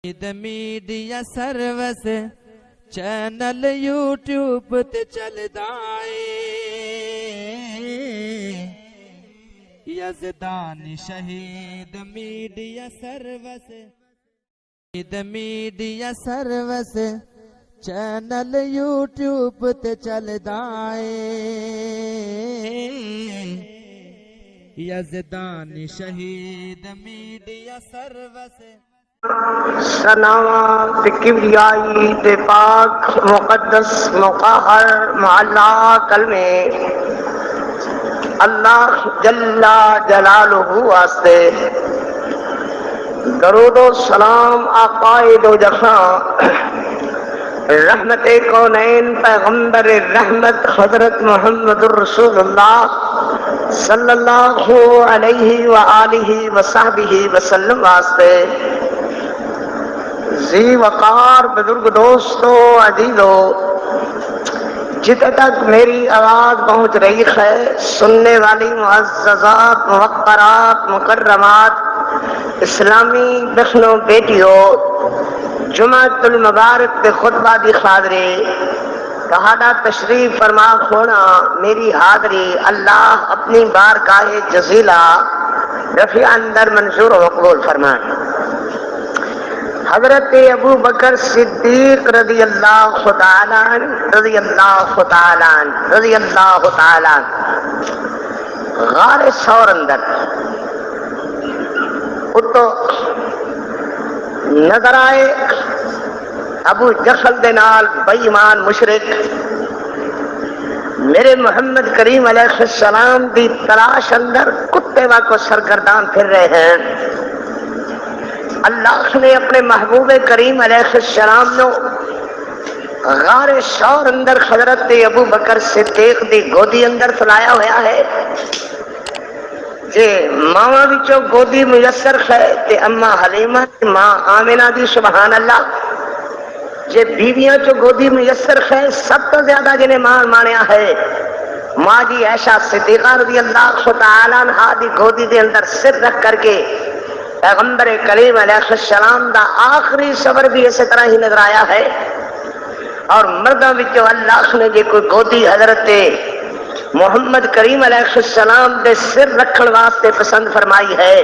Media service channel YouTube تے چلدا اے یزدان شہید میڈیا سروس چینل یوٹیوب تے چلدا اے یزدان شہید میڈیا سروس سناواں تے کبریائی تے پاک مقدس مقہر معلا کلمے اللہ جل جلالہ واسطے درود و سلام آقائے دو جہاں رحمت کونین پیغمبر رحمت حضرت محمد الرسول اللہ صلی اللہ علیہ وآلہ وصحبہ وسلم واسطے زی وقار بزرگ دوستو عزیزو جتنے تک میری آواز پہنچ رہی ہے سننے والی معززات موقرات مکرمات اسلامی بہنوں بیٹیوں جمعۃ المبارک کے خطبہ دی حاضری کہاڑا تشریف فرما ہونا میری حاضری اللہ اپنی بارگاہ جزیلہ رفیع اندر منظور و مقبول فرمائے۔ حضرت ابو بکر صدیق رضی اللہ تعالی غار ثور اندر اتو نظر آئے ابو جہل دے نال بے ایمان مشرک میرے محمد کریم علیہ السلام دی تلاش اندر کتے واکو سرگردان پھر رہے ہیں۔ اللہ نے اپنے محبوب کریم علیہ السلام نو غار ثور اندر حضرت ابو بکر صدیق دی گودی اندر فلایا ہوا ہے۔ جے ماما وچوں گودی میسر ہے تے اما حلیمہ ماں آمنہ دی سبحان اللہ، جے بیویاں چو گودی میسر ہے سب تو زیادہ جنہیں مان مانیا ہے ماں جی عائشہ صدیقہ رضی اللہ تعالی عنہا دی گودی دے اندر سر رکھ کر کے پیغمبر کریم علیہ السلام دا آخری صبر بھی اسی طرح ہی نظر آیا ہے۔ اور مردوں وچوں اللہ نے جے کوئی گودی حضرت محمد کریم علیہ السلام دے سر رکھن واسطے پسند فرمائی ہے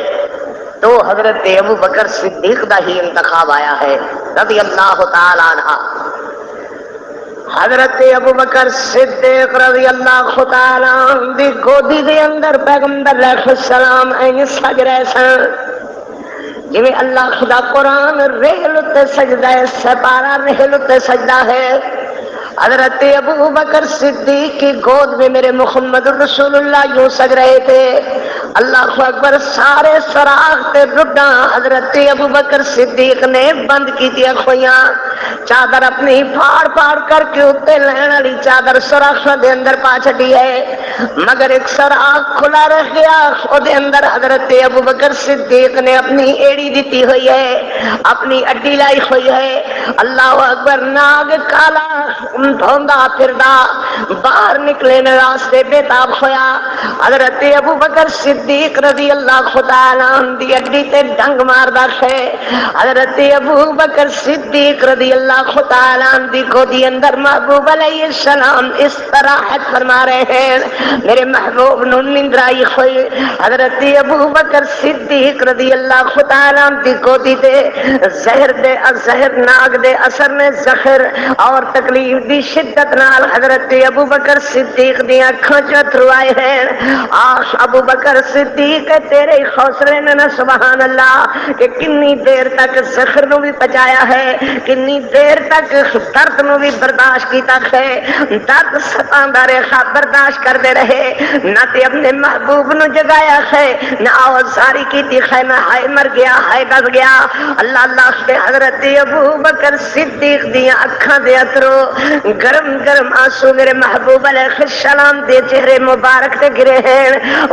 تو حضرت ابو بکر صدیق دا ہی انتخاب آیا ہے رضی اللہ تعالی عنہ۔ حضرت ابو بکر صدیق رضی اللہ تعالی عنہ دی گودی دے اندر پیغمبر علیہ السلام این سج رہے سن جویں اللہ خدا قرآن ریل تے سجدہ ہے سپارہ ریل تے سجدہ ہے۔ حضرت ابو بکر صدیق کی گود میں میرے محمد رسول اللہ یوں سج رہے تھے۔ اللہ اکبر، سارے سراغ تے رڈاں حضرت ابو بکر صدیق نے بند کی دیا کھویاں، چادر اپنی پھاڑ پھاڑ کر کے اتے لہن والی چادر سوراخاں دے اندر پا چھڈی ہے، مگر ایک سراغ کھلا رہ گیا، او دے اندر حضرت ابو بکر صدیق نے اپنی ایڑی دیتی ہوئی ہے، اپنی اڈی لائی ہوئی ہے۔ اللہ اکبر، ناگ کالا دھوندا پھردا باہر نکلے نے راستے بے تاب ہویا۔ حضرت ابو بکر صدیق رضی اللہ تعالی عنہ دی اڈی تے ڈنگ ماردا ہے۔ حضرت ابو بکر صدیق رضی اللہ تعالی عنہ دی گودی اندر محبوب علیہ السلام اس طرح فرما رہے ہیں، میرے محبوب نو نیند آئی ہوئی۔ حضرت ابو بکر صدیق رضی اللہ تعالی عنہ دی گودی تے زہر ناگ دے اثر نے زہر اور تکلیف دی شدت نال حضرت ابو بکر صدیق دی اکھاں چ اتھرو آئے ہیں۔ آخ ابو بکر صدیق تیرے حوصلے نے نہ سبحان اللہ کہ کنی دیر تک زخر نو بھی پچایا ہے، کنی دیر تک درد نو بھی برداشت کیتا ہے، درد ستاندا رہا برداشت کردے رہے، نہ تے اپنے محبوب نو جگایا ہے نہ آواز ساری کیتی ہے، میں ہائے مر گیا ہائے دس گیا۔ اللہ اللہ کے حضرت ابو بکر صدیق دی اکھاں دے اترو گرم گرم آنسو میرے محبوب علیہ السلام دے چہرے مبارک تے گرے ہیں۔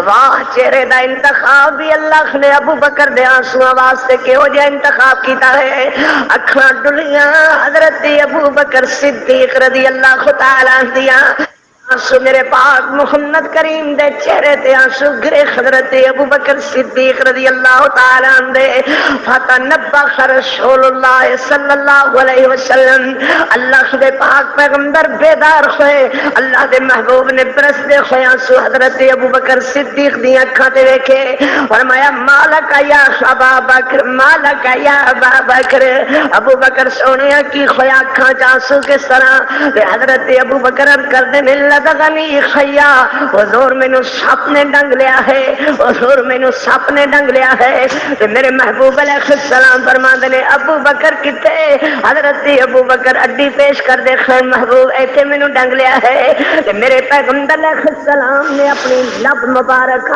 واہ، چہرے دا انتخاب بھی اللہ نے ابو بکر دے آنسو واسطے کہو جا انتخاب کیتا ہے۔ اکھاں ڈلیاں حضرت ابو بکر صدیق رضی اللہ تعالی عنہ دیاں آنسو میرے پاک محمد کریم دے چہرے تے آنسو گرے حضرت ابو بکر صدیق رضی اللہ تعالی عنہ دے فتنبخ رسول اللہ صلی اللہ علیہ وسلم اللہ دے پاک پیغمبر بیدار ہوئے اللہ دے محبوب نے برسدے ہوئے آنسو حضرت ابو بکر صدیق دی اکھاں تے ویکھے فرمایا مالک یا ابا بکر مالک یا ابا بکر ابو بکر سونیا کی ہویا اکھاں چ آنسو کس طرح حضرت ابو بکر کردے نے لدغنی خیا حضور مینوں سپ نے ڈنگ لیا ہے حضور مینوں سپ نے ڈنگ لیا ہے تے میرے محبوب علیہ السلام فرماندے نے ابو بکر کتے حضرت ابو بکر اڈی پیش کر دے خیر محبوب ایتھے مینوں ڈنگ لیا ہے تے میرے پیغمبر علیہ السلام نے اپنی لب مبارک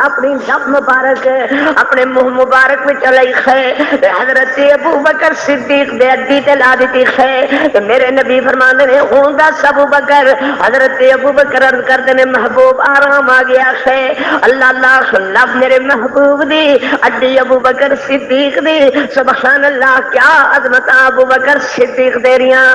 اپنے منہ مبارک وچ لئی ہے تے حضرت ابو بکر صدیق دے اڈی تے لا دتی ہے تے میرے نبی فرماندے نے ہوں دس ابو بکر حضرت ابو بکر عرض کردے نے محبوب آرام آ گیا ہے اللہ اللہ لب میرے محبوب دی اڈی ابو بکر صدیق دی سبحان اللہ کیا عظمت ابو بکر صدیق دے ریاں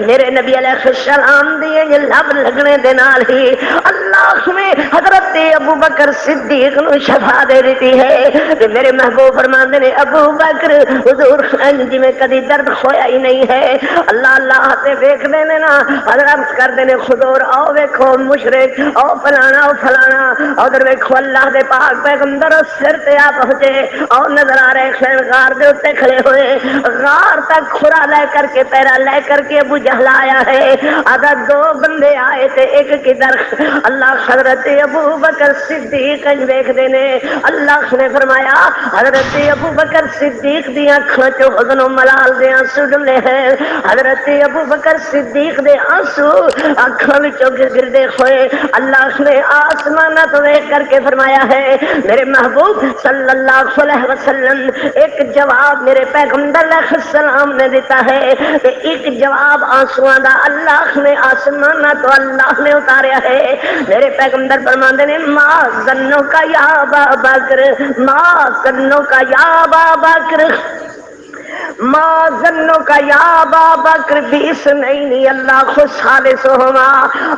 میرے نبی علیہ السلام دی یہ لب لگنے دے نال ہی اللہ نے حضرت ابو بکر صدیق نو شفا دے دیتی ہے تے میرے محبوب فرماندے نے ابو بکر حضور جی میں کدی درد ہویا ہی نہیں ہے اللہ اللہ تے ویکھ دے نے نا حضرت کردے نے حضور آؤ ویکھو مشرک او فلانا او فلانا ادھر ویکھو اللہ دے پاک پیغمبر سر تے آ پہنچے او نظر آ رہے خیر غار دے اوتے کھڑے ہوئے غار تک کھرا لے کر کے پیرا لے کر کے ابو جہل آیا ہے آدھا دو بندے آئے تے ایک کدھر اللہ حضرت ابو بکر صدیق ویکھ دے نے اللہ نے فرمایا حضرت ابو بکر صدیق دی اکھاں چوں حزن و ملال دے آنسو ڈلے ہیں حضرت ابو بکر صدیق دے آنسو اکھاں وچوں گردے ہوئے اللہ نے آسمان تو دیکھ کر کے فرمایا ہے میرے محبوب صلی اللہ علیہ وسلم ایک جواب میرے پیغمبر علیہ السلام نے دیتا ہے کہ ایک جواب آنسواں دا اللہ نے آسمان تو اللہ نے اتاریا ہے میرے پیغمبر فرماندے نے ما ظنوں کا یا ابا بکر ما ظنوں کا یا ابا بکر ما ظنوں کا یا ابا بکر بیس نہیں اللہ خود ثالثہما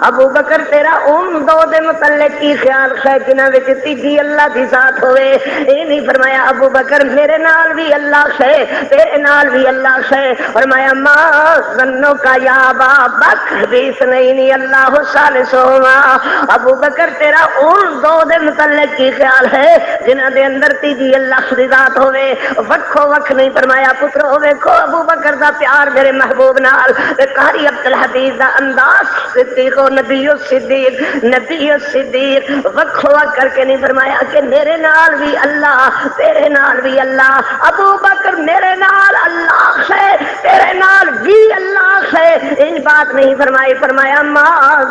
ابو بکر تیرا ان دو دے متعلق کی خیال ہے جنہاں وچ تیجی اللہ دی ذات ہوئے اے نہیں فرمایا ابو بکر میرے نال بھی اللہ ہے تیرے نال بھی اللہ ہے فرمایا ما ظنوں کا یا ابا بکر بیس نہیں اللہ ثالثہما ابو بکر تیرا ان دو دے متعلق کی خیال ہے جنہاں دے اندر تیجی اللہ دی ذات ہوئے وکھو وکھ نہیں فرمایا پتر ویکھو ابو بکر دا پیار میرے محبوب نال قاری عبد الحدیث دا انداز صدیق و نبی الصدیق وکھو کر کے نہیں فرمایا کہ میرے نال بھی اللہ تیرے نال بھی اللہ ابو بکر میرے نال اللہ ہے تیرے نال بھی اللہ ہے ان بات نہیں فرمائی فرمایا ما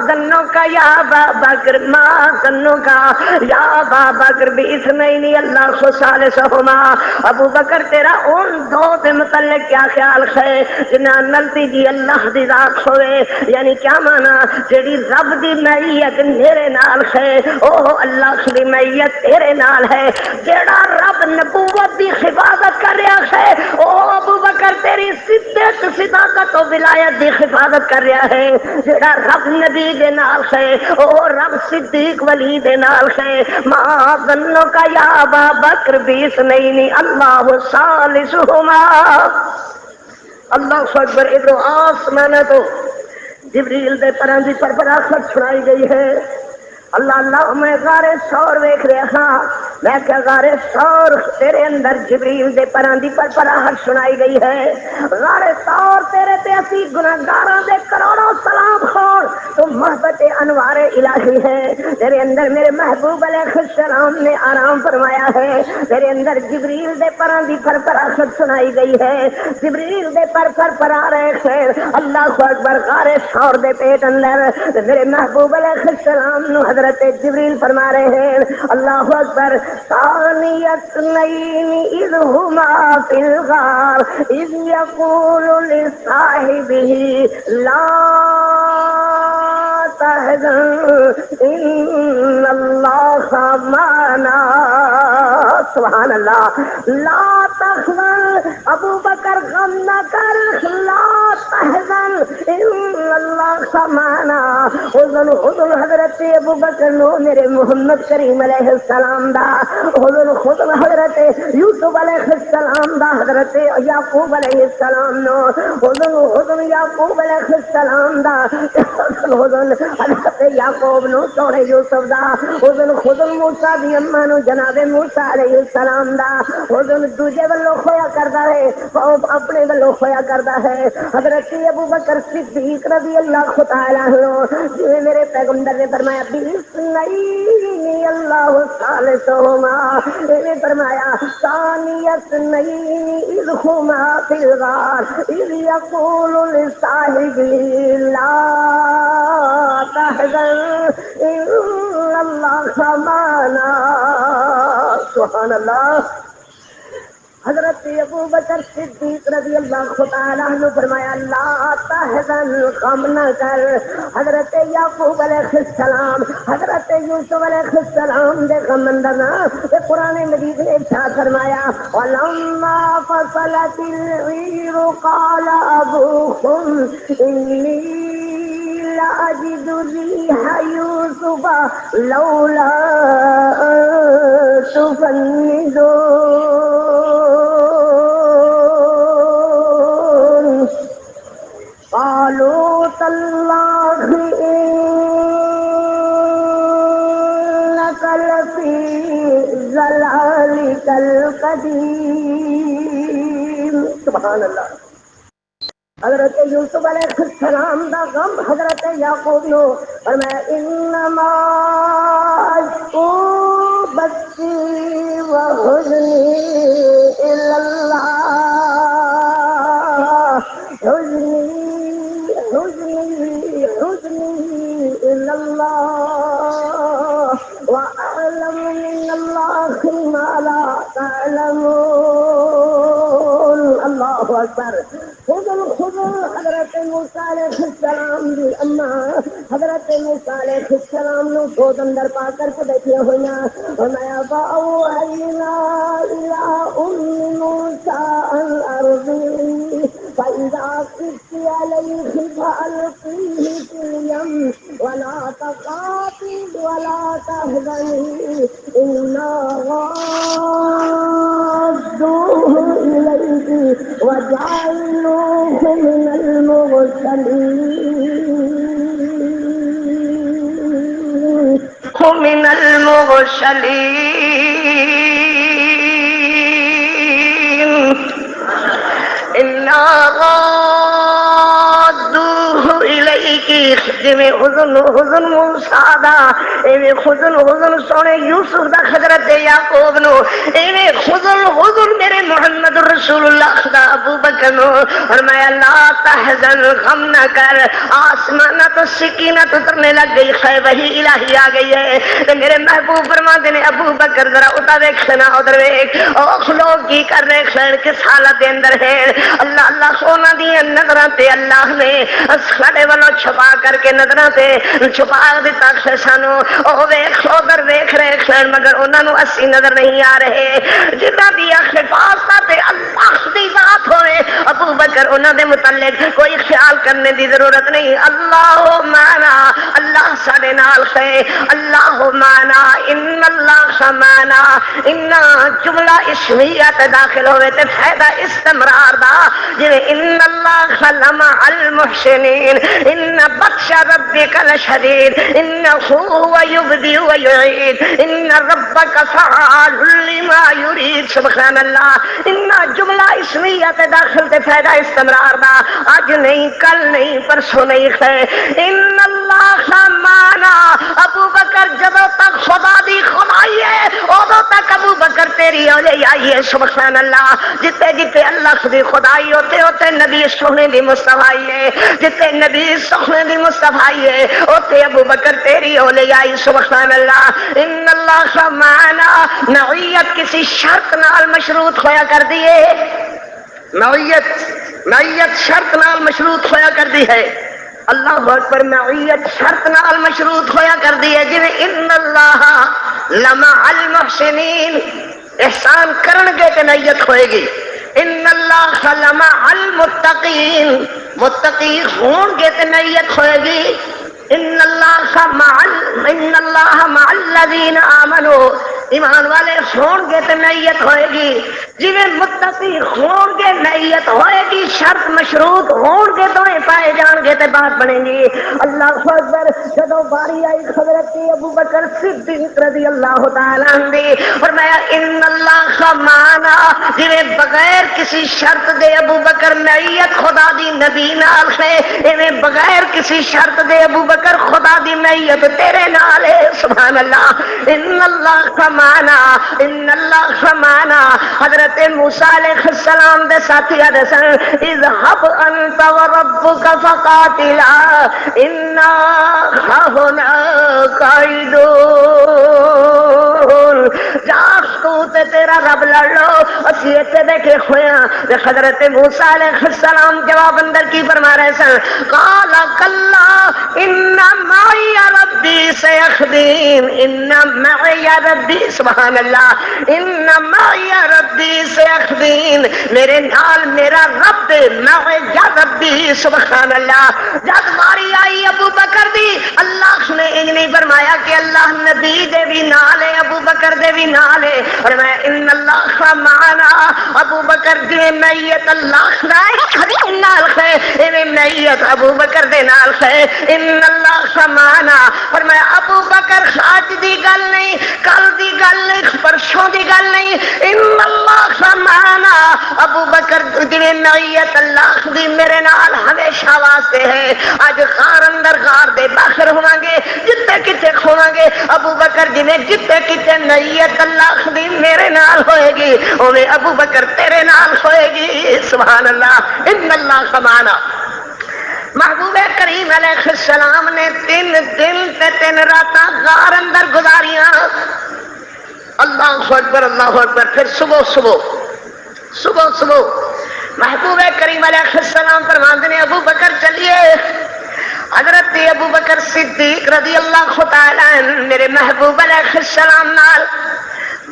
ظنوں کا یا ابا بکر ما ظنوں کا یا ابا بکر بیس نہیں اللہ کو ثالثہما ابو بکر تیرا ان دو دے متعلق کیا خیال ہے جنہاں نلتی جی اللہ دی ذات ہوئے یعنی کیا مانا جیڑی رب دی معیت میرے نال ہے او اللہ دی معیت تیرے نال ہے جیڑا رب نبوت دی حفاظت کر رہا ہے او ابو بکر تیری صدق صداقت و ولایت دی حفاظت کر رہا ہے جیڑا رب نبی دے نال ہے او رب صدیق ولی دے نال ہے ما ظنوں کا یا ابا بکر بیس نہیں اللہ ثالثہما اللہ اکبر ادھر آسمان تو جبریل دے پراں دی پرپراخت سنائی گئی ہے اللہ اللہ میں غار سور ویکھ رہا ہاں میں کہ غار سور تیرے اندر جبریل دے پراں دی پرپراہٹ سنائی گئی ہے غار سور تیرے تے اسی گناہگاراں دے کروڑوں سلام خون تو محبت انوار الہی ہے تیرے اندر میرے محبوب علیہ السلام نے آرام فرمایا ہے تیرے اندر جبریل دے پراں دی پرپراہٹ سنائی گئی ہے جبریل دے پر پرا رہے ہیں اللہ اکبر غار سور دے پیٹ اندر میرے محبوب علیہ السلام نو حضرت جبریل فرما رہے ہیں اللہ اکبر ثانیت نین اذ ہما فی الغار اذ یقول لصاحبہ لا تحزن ان اللہ معنا سبحان اللہ لا تحزن ابو بکر غم نہ کر لا تحزن ان اللہ معنا حضور حضن حضرت ابو بکر نو میرے محمد کریم علیہ السلام دا حضن حضرت یوسف علیہ السلام دا حضرت یعقوب علیہ السلام نو حضن یعقوب علیہ السلام دا حضن حضرت یعقوب نو سونے یوسف دا حضن موسیٰ دی اماں نو جناب موسیٰ علیہ السلام دا حضن دوجے والوں کھویا کردا ہے اپنے والوں کھویا کردا ہے حضرت ابو بکر صدیق رضی اللہ تعالی عنہ جی میرے پیغمبر نے فرمایا بِسْنَيْنِ اللہ ثالثہما نے فرمایا ثانیت نَيْنِ اِذْ هُمَا فِي الْغَارِ اِذْ يَقُولُ لِصَاحِبِهِ لَا تَحْزَنْ إِنَّ اللَّهَ مَعَنَا سبحان اللہ حضرت ابو بکر صدیق رضی اللہ تعالی عنہ فرمایا لا تحزن غم نہ کر حضرت یعقوب علیہ السلام حضرت یوسف علیہ السلام دے غم اندر نہ قرآن مجید نے ارشاد فرمایا ولما فصلت العیر قال ابوهم انی لأجد ريح يوسف لولا تفندون قالوا تالله إنك لفي ضلالك القديم سبحان اللہ حضرت یوسف علیہ السلام دا غم حضرت یعقوب نو فرمایا انما اشکو بثی وحزنی الی اللہ حزنی الی اللہ واعلم من اللہ ما لا تعلمون اللہ اکبر خذل حضرت موسیٰ علیہ السلام دی اماں حضرت موسیٰ علیہ السلام نو گود اندر پا کر کے بیٹھے ہوئے فرمایا فأوحینا الی ام موسیٰ ان ارضعیہ فإذا خفت علیہ فألقیہ فی الیم ولا تخافی ولا تحزنی انا رادوہ الیک وجعلوہ من المرسلین انا رادوہ الیک جویں حزن موسیٰ دا ایویں حزن سونے یوسف دا حضرت یعقوب نو ایویں حزن میرے محمد رسول اللہ دا ابو بکر نو فرمایا لا تحزن غم نہ کر آسمانہ تو سکینت اترنے لگ گئی ہے وہی الہی آ گئی ہے تے میرے محبوب فرماتے نے ابو بکر ذرا ادھر ویکھنا ادھر ویکھ او لوگ کی کر رہے ہیں کس حالت دے اندر ہے اللہ اللہ سونا دی نظراں تے اللہ نے ساڈے والوں چھپا کر کے نظراں تے چھپا دیتا ہے سانو او ویکھ ادھر ویکھ رہے ہیں مگر انہاں نو اسی نظر نہیں آ رہے جنہاں دی خفاظ تے اللہ دی ذات ہوئے ابو بکر انہاں دے متعلق کوئی خیال کرنے دی ضرورت نہیں اللہ معنا اللہ ساڈے نال ہے اللہ معنا ان اللہ معنا ان جملہ اسمیہ تے داخل ہوئے تے فائدہ استمرار دا جویں ان اللہ لمع المحسنین ان بطش ربک لشدید انه هو يبدئ ويعيد ان ربک فعال لما يريد سبحان اللہ ان جملہ اسمیہ تے داخل تے فائدہ استمرار دا آج نہیں کل نہیں پرسوں نہیں ہے ان اللہ معنا ابو بکر جدوں تک خدا دی خدائی ہے ادوں تک ابو بکر تیری اولیائی ہے سبحان اللہ جتے جتے اللہ دی خدائی ہوتے ہوتے نبی سونے دی مصطفی ہے جتے نبی سونے دی مصطفی ہے ہوتے ابو بکر تیری اولیائی سبحان اللہ ان اللہ معنا معیت کسی شرط نال مشروط ہویا کر دی ہے معیت شرط نال مشروط ہویا کر دی ہے اللہ اکبر معیت شرط نال مشروط ہویا کر دی ہے جویں ان اللہ لمع المحسنین احسان کرن گے تے معیت ہوئے گی ان اللہ لمع المتقین متقی ہون گے تے معیت ہوئے گی ان اللہ مع الذین آمنوا، ایمان والے ہون گے تو معیت ہوئے گی، جویں متقی ہون گے معیت ہوئے گی، شرط مشروط ہون گے تو پائے جان گے تو بات بنے گی۔ اللہ اکبر۔ جدو باری آئی حضرت ابو بکر صدیق رضی اللہ تعالیٰ عنہ فرمایا ان اللہ معنا، جویں بغیر کسی شرط دے ابو بکر معیت خدا دی نبی نال ہے، ایویں بغیر کسی شرط دے ابو بکر خدا دی معیت تیرے نال ہے۔ سبحان اللہ۔ ان اللہ معنا، ان اللہ معنا۔ حضرت موسیٰ علیہ السلام دے ساتھی دسن اذهب انت وربك فقاتلا انا هاهنا قاعدون، جا تو تے تیرا رب لڑ لو، اسی اتنے بیٹھے ہوئے ہیں۔ حضرت موسیٰ علیہ السلام جواب اندر کی فرما رہے سن، قال کلا ان معی ربی سیہدین، ان معی ربی، سبحان اللہ، ان معی ربی سیہدین، میرے نال میرا رب معی ربی، سبحان اللہ۔ جب ماری آئی ابو بکر دی، اللہ نے انج نہیں فرمایا کہ اللہ نبی دے بھی نال ہے، ابو بکر دے بھی نال ہے، اور میں ان اللہ معنا، ابو بکر دے معیت اللہ نال ہے، ایویں معیت ابو بکر دے نال ہے۔ ان اللہ معنا، اور میں ابو بکر آج دی گل نہیں، کل دی گل نہیں، پرسوں دی گل نہیں، ان اللہ معنا، ابو بکر دی معیت اللہ دی میرے نال ہمیشہ واسطے ہے۔ اج غار اندر غار دے باہر ہوواں گے، جتے کتے کھواں گے، ابو بکر جویں جتے کتے معیت اللہ دی میرے نال ہوئے گی، اوویں ابو بکر تیرے نال ہوئے گی، سبحان اللہ۔ ان اللہ معنا، محبوب کریم علیہ السلام نے 3 دن تے 3 راتاں غار اندر گزاریاں۔ اللہ اکبر، اللہ اکبر۔ پھر صبح محبوب کریم علیہ السلام فرماتے ہیں ابو بکر چلیے۔ حضرت ابو بکر صدیق رضی اللہ تعالیٰ عنہ میرے محبوب علیہ السلام نال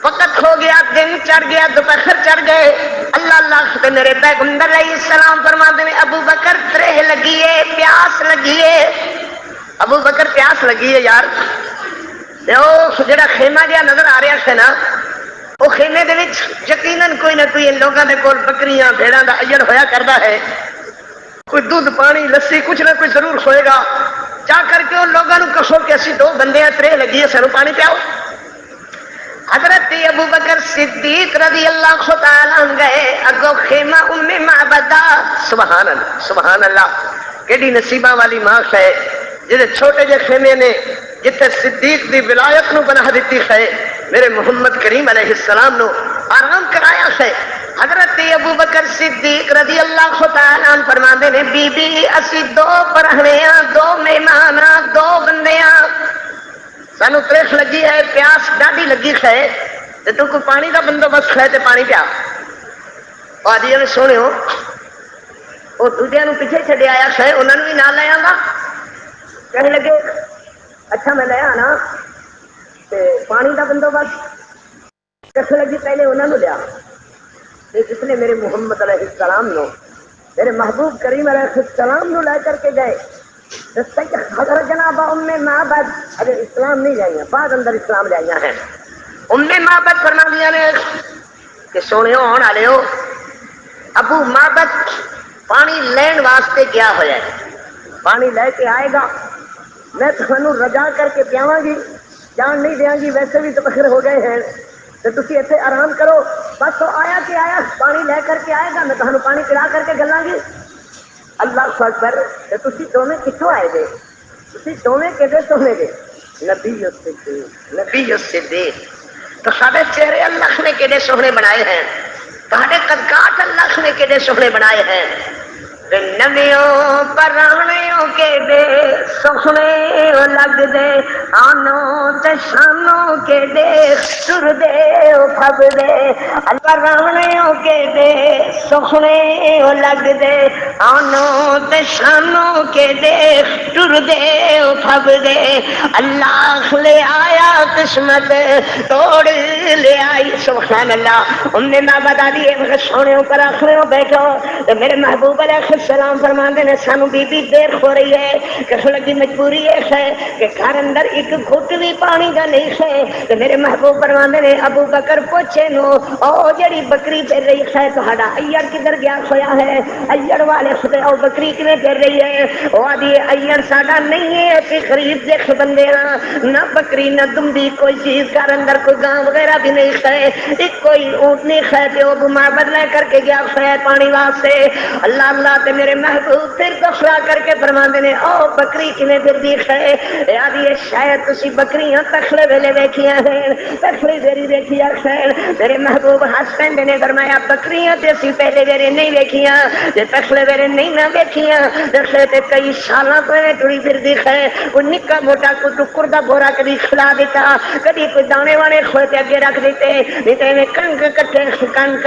وقت ہو گیا، دن چڑھ گیا، دوپہر چڑھ گئے۔ اللہ میرے پیغمبر علیہ السلام فرماتے ہیں ابو بکر ترہ لگیے، پیاس لگیے۔ ابو بکر پیاس لگی ہے یار۔ جڑا خیمہ جہا نظر آ رہا ہے نا، وہ خیمے دے وچ یقیناً کوئی نہ کوئی لوگوں کے کول بکریاں بھیڑاں دا اجڑ ہویا کرتا ہے، کوئی دودھ پانی لسی کچھ نہ کچھ ضرور ہوئے گا۔ جا کر کے ان لوگوں کو کہو کہ اسی 2 بندے ہیں، ترہ لگی ہے، سانو پانی پیاؤ۔ حضرت ابو بکر صدیق رضی اللہ تعالیٰ عنہ گئے اگو خیمہ ام معبدہ۔ سبحان اللہ، سبحان اللہ۔ کیڑی نصیبہ والی ماں ہے جہاں چھوٹے جے خیمے نے جتنے صدیق دی ولایت نو بنا دیتی ہے، میرے محمد کریم علیہ السلام نو آرام کرایا ہے۔ حضرت ابو بکر صدیق رضی اللہ تعالیٰ عنہ فرماندے نے بی بی اسی 2 پرہنے ہاں، 2 مہمان ہاں، 2 بندے ہاں، سانو ترخ لگی ہے، پیاس ڈاڈی لگی ہے، تو کوئی پانی کا بندوبست ہے تو پانی پیا۔ آج جی سونے ہو وہ دوجے نو پیچھے چڈے آیا ہے، انہوں نے بھی نہ لے آگا۔ کہنے لگے اچھا میں لے آنا، پانی کا بندوبست کس لگی پہلے انہوں نے لیا، جس نے میرے محمد علیہ السلام نو، میرے محبوب کریم علیہ السلام نو لے کر کے گئے۔ حضرت جناب ام معبد اگر اسلام نہیں لائیاں، بعد اندر اسلام لائیاں ہیں۔ ام معبد فرما دیا نے کہ سونے ہونے والے ہو، ابو معبد پانی لین واسطے کیا ہوا ہے، پانی لے کے آئے گا، میں تمہیں رجا کر کے پیاواں گی، جان نہیں دیاں گی، ویسے بھی دوپہر ہو گئے ہیں تو تسی اتنے آرام کرو، بس تو آیا کہ آیا پانی لے کر کے آئے گا، میں تمہیں پانی پلا کر کے گلاں گی۔ اللہ اکبر۔ تسی دونوں کتوں آئے گے؟ تسی دونوں کدے سونے گے؟ نبی الصدیق۔ تو سارے چہرے اللہ نے کدے سونے بنائے ہیں، تہاڈے قدقات اللہ نے کدے سونے بنائے ہیں۔ نمیوں پرانیوں کے دے سخنے لگ دے، آنوں تے شانوں کے دے سر دے پھب دے، پرانیوں کے دے سخنے لگ دے، آنوں تے شانوں کے دے سر دے پھب دے، اللہ لے آیا قسمت توڑ لے آئی۔ سبحان اللہ۔ انہیں ماں بتا دیے سونے پر آخروں بیٹھو تو میرے محبوب علیہ السلام فرماندے نے سانو بی بی دیر ہو رہی ہے کہ لگی مجبوری ہے کہ گھر اندر ایک گھٹ بھی پانی کا نہیں ہے کہ میرے محبوب فرماندے نے ابو بکر پوچھے نو او جڑی بکری پھر رہی ہے تہاڈا ایڑ کدھر گیا ہویا ہے ایڑ والے خدا او بکری کنے پھر رہی ہے او آدھی ایڑ ساڈا نہیں ہے کہ خرید دیکھ بندے نہ بکری نہ دمبی کوئی چیز گھر اندر کوئی گاں وغیرہ بھی نہیں ہے ایک کوئی اونٹ نہیں ہے تے او بیمار بدلے کر کے گیا ہے پانی واسطے اللہ اللہ تے میرے محبوب پھر دفرا کر کے فرماندے نے او بکری کنے پھر دی ہے یار یہ شاید تسی بکریاں تخلے ویلے ویکھیاں ہیں تخلی ویری ویکھیا ہے میرے محبوب ہسبینڈ نے فرمایا بکریاں تے اسی پہلے ویرے نہیں ویکھیاں جے تخلے ویرے نہیں نہ ویکھیاں تخلے تے کئی سالاں تو ٹڑی پھر دی ہے وہ نکا موٹا کوئی ٹکر دا بورا کبھی کھلا دیتا کبھی کوئی دانے وانے کھوے تے اگے رکھ دیتے نہیں تے میں کنک کٹے کن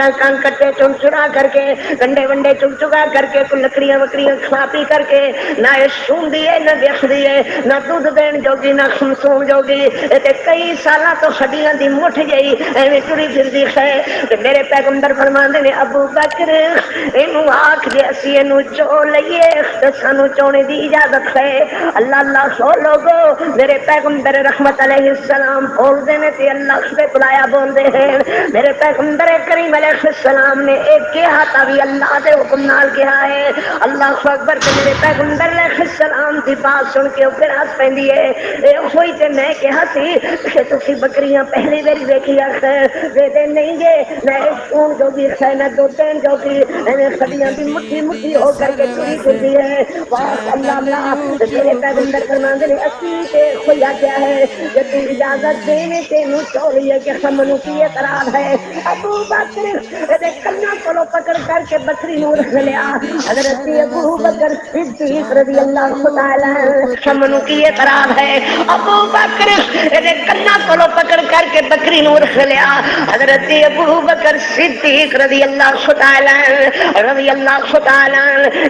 کٹے چن چڑا کر کے گنڈے ونڈے چگ چگا کر کے کوئی لکڑیاں وکڑیاں کھا پی کر کے نہ یہ سوندی ہے نہ دیکھدی ہے نہ دودھ دین جوگی نہ سون جوگی تے کئی سالاں تو ہڈیاں دی مٹھ گئی ایویں ٹری پھردی ہے تے میرے پیغمبر فرماندے نے ابو بکر اینو آکھ دے اسی اینو چو لئیے تے سانو چونے دی اجازت ہے اللہ اللہ سو لوگو میرے پیغمبر رحمت علیہ السلام بول دے نے تے اللہ سے بلایا بول دے ہیں میرے پیغمبر کریم علیہ السلام نے ایک کہا تا بھی اللہ دے حکم نال کہا ہے اللہ اکبر تے میرے پیغمبر علیہ السلام دی بات سن کے پھر ہنس پیندی ہے اے ہوئی تے میں کہا سی کہ تسی بکریاں پہلی واری ویکھیا ہے دے نہیں گے نہ سون جو بھی ہے نہ دو تین جو بھی ایویں خڈیاں دی مٹھی مٹھی ہو کر کے چوری پھردی ہے واہ اللہ اللہ میرے پیغمبر فرماندے نے اسی تے کھویا کیا ہے کہ تو اجازت دینے تے نو چوریے کہ ہم کی اعتراض ہے ابو بکر دے کنا کولو پکڑ کر کے بکری نو رکھ لیا حضرت ابو بکر صدیق رضی اللہ تعالی عنہ کی اعتراض ہے ابو بکر دے کنا کولو پکڑ کر کے بکری نو رکھ لیا حضرت ابو بکر صدیق رضی اللہ تعالی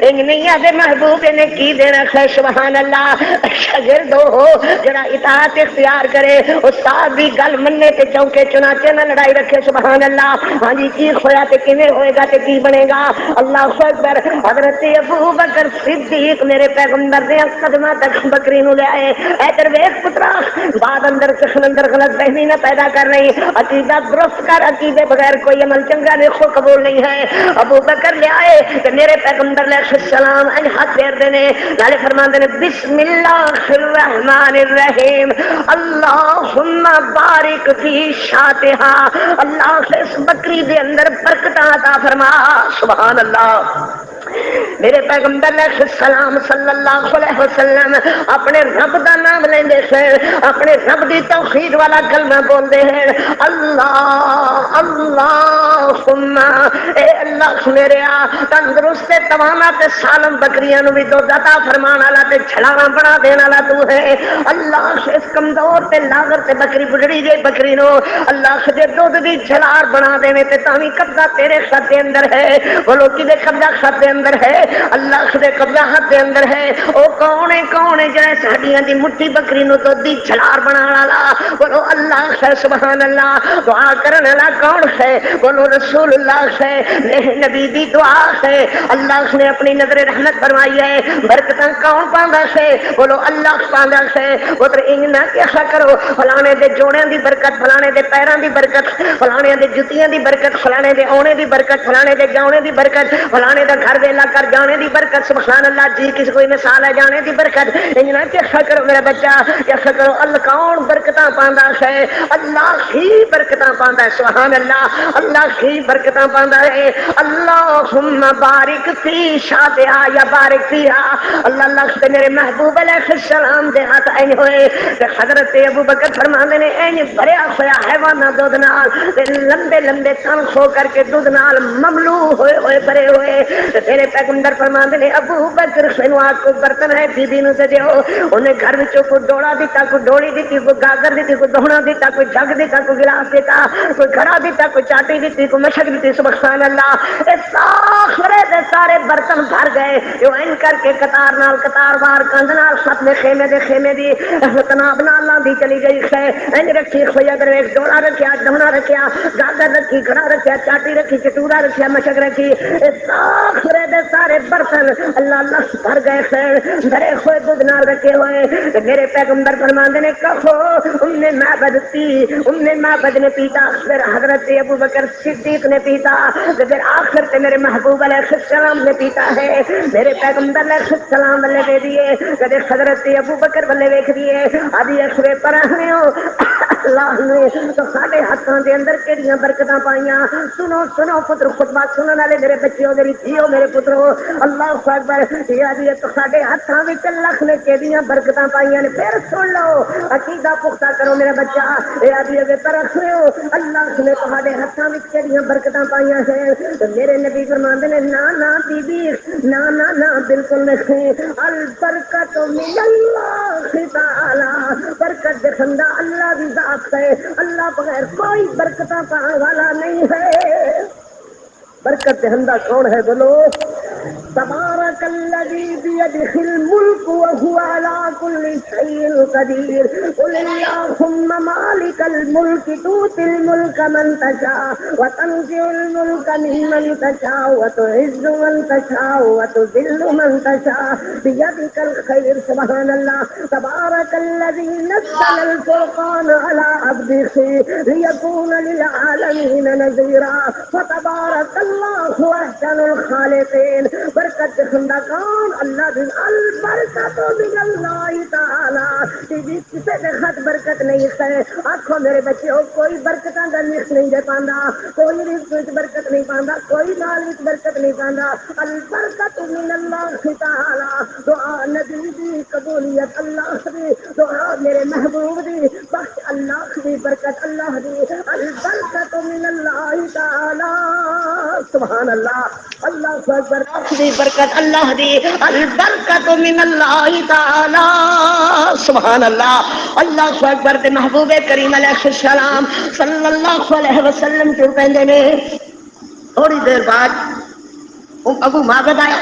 ان نہیں دے محبوب نے کی دینا ہے سبحان اللہ شاگرد ہو جڑا اطاعت اختیار کرے استاد دی گل مننے تے چونکے چنانچہ نہ لڑائی رکھے سبحان اللہ ہاں جی کی ہویا تے کیویں ہوئے گا تے کی بنے گا اللہ اکبر حضرت ابو بکر صدیق میرے پیغمبر دے قدماں تک بکری نو لے آئے ادھر ویکھ پترا بعد اندر کسن اندر غلط فہمی نہ پیدا کر رہی عقیدہ درست کر عقیدے بغیر کوئی عمل چنگا دیکھو قبول نہیں ہے ابو بکر لے آئے کہ میرے پیغمبر علیہ السلام ان ہاتھ پھیر دینے نالے فرماندے نے بسم اللہ الرحمن الرحیم اللہم بارک فی شاتہا اللہ اس بکری دے اندر برکت عطا فرما سبحان اللہ میرے پیغمبر علیہ السلام صلی اللہ علیہ وسلم اپنے رب دا نام لیندے سے اپنے رب دی توحید والا کلمہ بولدے ہیں اللہ اللہم اے اللہ میرے تندرست توانا تے سالم بکریاں نو بھی دودھ عطا فرمان والا تے چھلاواں بنا دین والا تو ہے اللہ اس کمزور تے لاغر تے بکری بڑڑی جے بکری نو اللہ دے دودھ دی جھلار بنا دینے تے تاویں قبضہ تیرے خط دے اندر ہے بولو کدے قبضہ خط دے اندر ہے اللہ دے قبضہ ہاتھ دے اندر ہے او کون ہے جڑے ساڈیاں دی مٹھی بکری نو دودھ دی جھلار بنانے والا بولو اللہ ہے سبحان اللہ دعا کرنے والا کون ہے بولو رسول اللہ ہے نبی دی دعا ہے اللہ نے اپنی نظر رحمت فرمائی ہے برکتاں کون پاندا ہے بولو اللہ پاندا ہے پتر انج نہ کیا کرو فلانے دے جوڑیاں دی برکت فلانے دے پیراں دی برکت فلانے دے جُتیاں دی برکت فلانے دے اونے دی برکت فلانے دے جاونے دی برکت فلانے دا گھر ویلا کر جانے دی برکت سبحان اللہ جی کسی کوئی مثال ہے جانے دی برکت انج نہ کیا کرو میرا بچہ کیا کرو اللہ کون برکتاں پاندا ہے اللہ ہی برکتاں پاندا ہے سبحان اللہ اللہ ہی برکتاں پاندا ہے اللہم بارک فی شاتہا یا بارک فیہا اللہ اللہ سے میرے محبوب علیہ السلام دے ہاتھ این ہوئے کہ حضرت ابو بکر فرماندے نے این بھریا ہویا حیواناں دودھ نال تے لمبے لمبے تن کھو کر کے دودھ نال مملو ہوئے بھرے ہوئے میرے پیغمبر فرماندے نے ابو بکر سنو آج کو برتن ہے بی بی نو تے دیو انہیں گھر وچوں کوئی ڈوڑا دیتا کوئی ڈوڑی دیتی کوئی گاگر دیتی کوئی دوہنا دیتا کوئی جگ دیتا کوئی گلاس دیتا کوئی گھڑا دیتا کوئی چاٹی دیتی کوئی مشک دیتی سبحان اللہ اے سارے دے سارے برتن بھر گئے جو این کر کے قطار نال قطار وار کند نال سب نے خیمے دی تناب نال لاندی چلی گئی ہے این رکھی خویا اگر ایک ڈوڑا رکھیا دوہنا رکھیا گاگر رکھی گھڑا رکھیا چاٹی رکھی چٹورا رکھیا مشک رکھی اے سارے دے سارے برتن اللہ اللہ بھر گئے ہیں، بھرے ہوئے دودھ نال رکھے ہوئے. میرے پیغمبر فرماندے نے کہو ام نے معبد نے پیتا، پھر حضرت ابو بکر صدیق نے پیتا، پھر آخر سے میرے محبوب علیہ السلام نے پیتا ہے. میرے پیغمبر علیہ السلام والے دے دیے، کدے حضرت ابو بکر والے ویکھ دیے. آدھی اخرے پر آنے ہو اللہ نے تو سارے ہاتھوں کے اندر کہڑیاں برکتاں پائیاں. سنو سنو پتر خطبہ سننے والے میرے بچیوں میری دھیو میرے پترو، اللہ اکبر. یہ تو سارے ہاتھوں میں لکھ نے کہڑیاں برکتاں پائیاں نے. پھر سن لو عقیدہ پختہ کرو میرا بچہ، یہ آدھی پر رکھ ہو اللہ نے تمہارے ہاتھوں میں کہڑیاں برکتاں پائیاں ہیں. تو میرے نبی فرماندے نے نہ بی بی نہ بالکل نہیں. البرکت من اللہ تعالی، برکت دکھندا اللہ دی ذات ہے، اللہ بغیر کوئی برکتاں پانے والا نہیں ہے. برکت دہندہ کون ہے بولو؟ تبارک الذی بیدہ الملک وہو علی کل شیء قدیر. قل اللہم مالک الملک تؤتی الملک من تشاء وتنزع الملک ممن تشاء وتعز من تشاء وتذل من تشاء بیدک الخیر. سبحان اللہ. تبارک الذی نزل الفرقان علی عبدہ لیکون للعالمین نذیرا. فتبارک اللہ احسن الخالقین. برکت دکھندا کون؟ اللہ دی. البرکت من اللہ تعالی. کسی کے خط برکت نہیں ہے. آخو میرے بچے کوئی برکتاں دا نش نہیں دے پاندا، کوئی رزق وچ برکت نہیں پاندا، کوئی مال وچ برکت نہیں پاندا. البرکت من اللہ تعالی. دعا نبی دی قبولیت اللہ دی، دعا میرے محبوب دی بخش اللہ دی برکت اللہ دی. البرکت من اللہ تعالی. سبحان اللہ. اللہ اکبر. دی برکت اللہ دی. البرکت من اللہ تعالی. سبحان اللہ. اللہ اکبر. تے محبوب کریم علیہ السلام صلی اللہ علیہ وسلم کیوں کہندے نے تھوڑی دیر بعد ابو معبد آیا.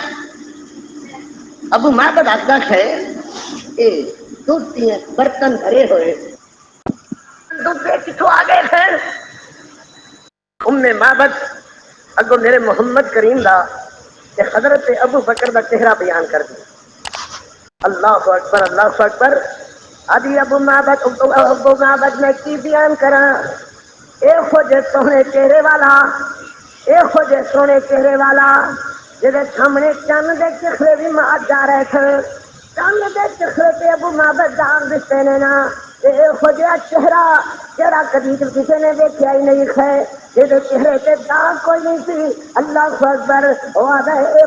ابو معبد آتا ہے اے دودھ کے برتن بھرے ہوئے دودھ کتوں آ گئے پھر ام معبد اگو میرے محمد کریم دا کہ حضرت ابو بکر دا چہرہ بیان کر دیا. اللہ اکبر اللہ اکبر. ابھی ابو معبد میں کی بیان کرا. اے خود سونے چہرے والا، اے خود سونے چہرے والا جہاں سامنے چند دے چخرے بھی مار جا رہے تھے. چند دے چخرے پہ ابو معبد دار دستے نے نا. اے خود چہرہ چہرہ کبھی کسی نے دیکھا ہی نہیں ہے. یہ چہرے پہ داغ کوئی نہیں تھی. اللہ اکبر.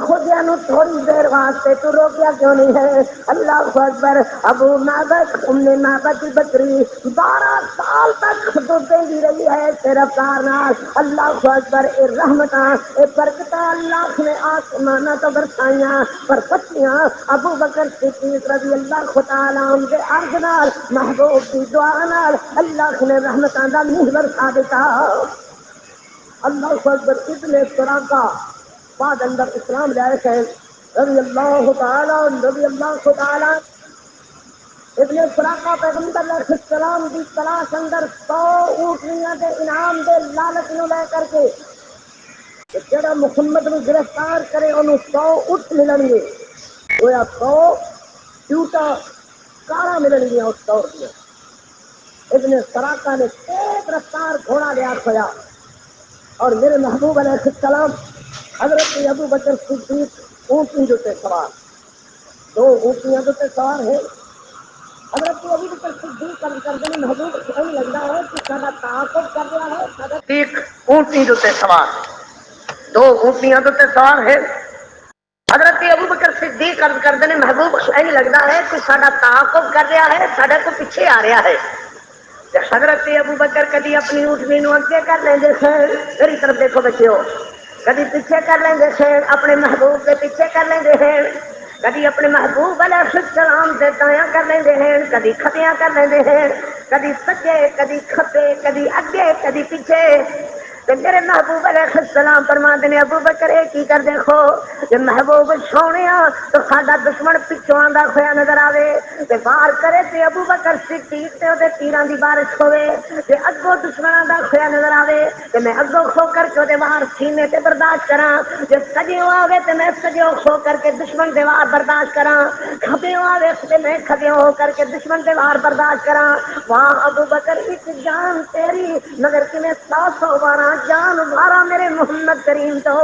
خودیا نو تھوڑی دیر واسطے تو روکیا کیوں نہیں ہے؟ اللہ اکبر. ابو معبد ام معبد کی بکری 12 سال تک دودھ دی رہی ہے صرف کارنال. اللہ اکبر. اے رحمتاں اے برکتاں اللہ نے آسماناں تو برسائیاں پر بچیاں ابو بکر صدیق رضی اللہ تعالی عنہ دے عرض نال محبوب دی دعا نال اللہ نے رحمتاں دا منہ برسا دیتا. اللہ اکبر. ابن سراقہ بعد اندر اسلام لائے ہیں رضی اللہ تعالی. ابن سراقہ پیغمبر علیہ السلام کی تلاش اندر 100 اونٹنیاں دے انعام دے لالچ نو لے کر کے جڑا محمد نو گرفتار کرے انہوں 100 اونٹ ملن گے. وہ 100 جوتا کارا ملن گیا اس دور میں. ابن سراقہ نے تیز رفتار گھوڑا لیا کھویا اور میرے محبوب علیہ السلام حضرت ابو بکر صدیق اونٹی جوتے سوار 2 اونٹیاں جوتے سوار ہیں. حضرت ابو بکر صدیق کر دیں محبوب صحیح لگتا ہے کہ سارا تعاقب کر رہا ہے. صدیق اونٹی جوتے سوار 2 اونٹیاں جوتے سوار ہیں. حضرت ابو بکر صدیق کر دیں محبوب صحیح لگتا ہے کہ سارا تعاقب کر رہا ہے، سارے کو پیچھے آ رہا ہے. حضرت ابو بکر کدی اپنی اونٹنی نو اگے کر لیندے تھے. میری طرف دیکھو بچیو. کدی پیچھے کر لیندے تھے اپنے محبوب کے پیچھے کر لیندے ہیں. کدی اپنے محبوب علیہ السلام سے دایاں کر لیندے ہیں، کدی کھبیاں کر لیندے ہیں. کدی سجے کدی کھبے کدی اگے کدی پیچھے. کہ میرے محبوب علیہ السلام فرماتے ہیں ابو بکر کی کر دیکھو کہ محبوب سونے تو ساڈا دشمن پچھوں آندا کھویا نظر آوے تے وار کرے تے ابو بکر صدیق تے اودے تیراں دی بارش ہوے تے اگوں دشمناں دا کھویا نظر آوے تے میں اگوں کھو کر کے اودے وار سینے تے برداشت کراں جے سجیوں آوے تے میں سجیوں کھو کر کے دشمن دے وار برداشت کراں کھبیوں آوے تے میں کھبیوں ہو کر کے دشمن دے وار برداشت کراں واہ ابو بکر ایک جان تیری مگر کہ 100 وارا جان وارا میرے محمد کریم تو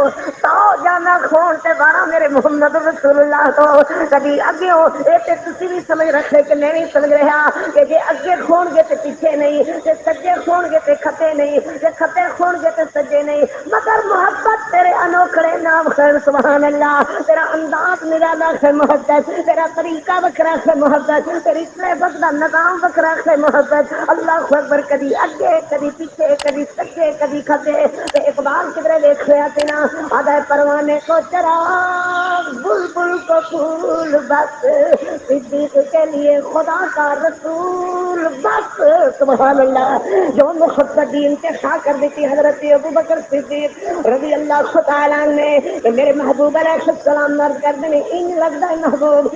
100 جانا کھون تے وارا میرے محمد رسول اللہ تو کبھی اگے ہو اے تے تسی بھی سمجھ رکھے کہ میں نہیں سمجھ رہا کہ جے اگے کھون گے تے پیچھے نہیں تے سجے کھون گے تے کھبے نہیں تے کھبے کھون گے تے سجے نہیں مگر محبت تیرے انوکھڑے نام خیر سبحان اللہ تیرا انداز نرالا ہے محبت تیرا طریقہ وکھرا ہے محبت تیری صحبت دا نظام وکھرا ہے محبت اللہ اکبر کبھی اگے کبھی پیچھے کبھی سجے کبھی کھبے تے اقبال کدھر دیکھ رہا تھا نا آدھا پروانے کو چراغ بلبل کو پھول بس صدیق کے لیے خدا کا رسول بس سبحان اللہ جو محبت دین کے شاہ کر دیتی حضرت ابو بکر صدیق رضی اللہ تعالیٰ نے میرے محبوب علیہ السلام نر کر دیں ان لگتا ہے محبوب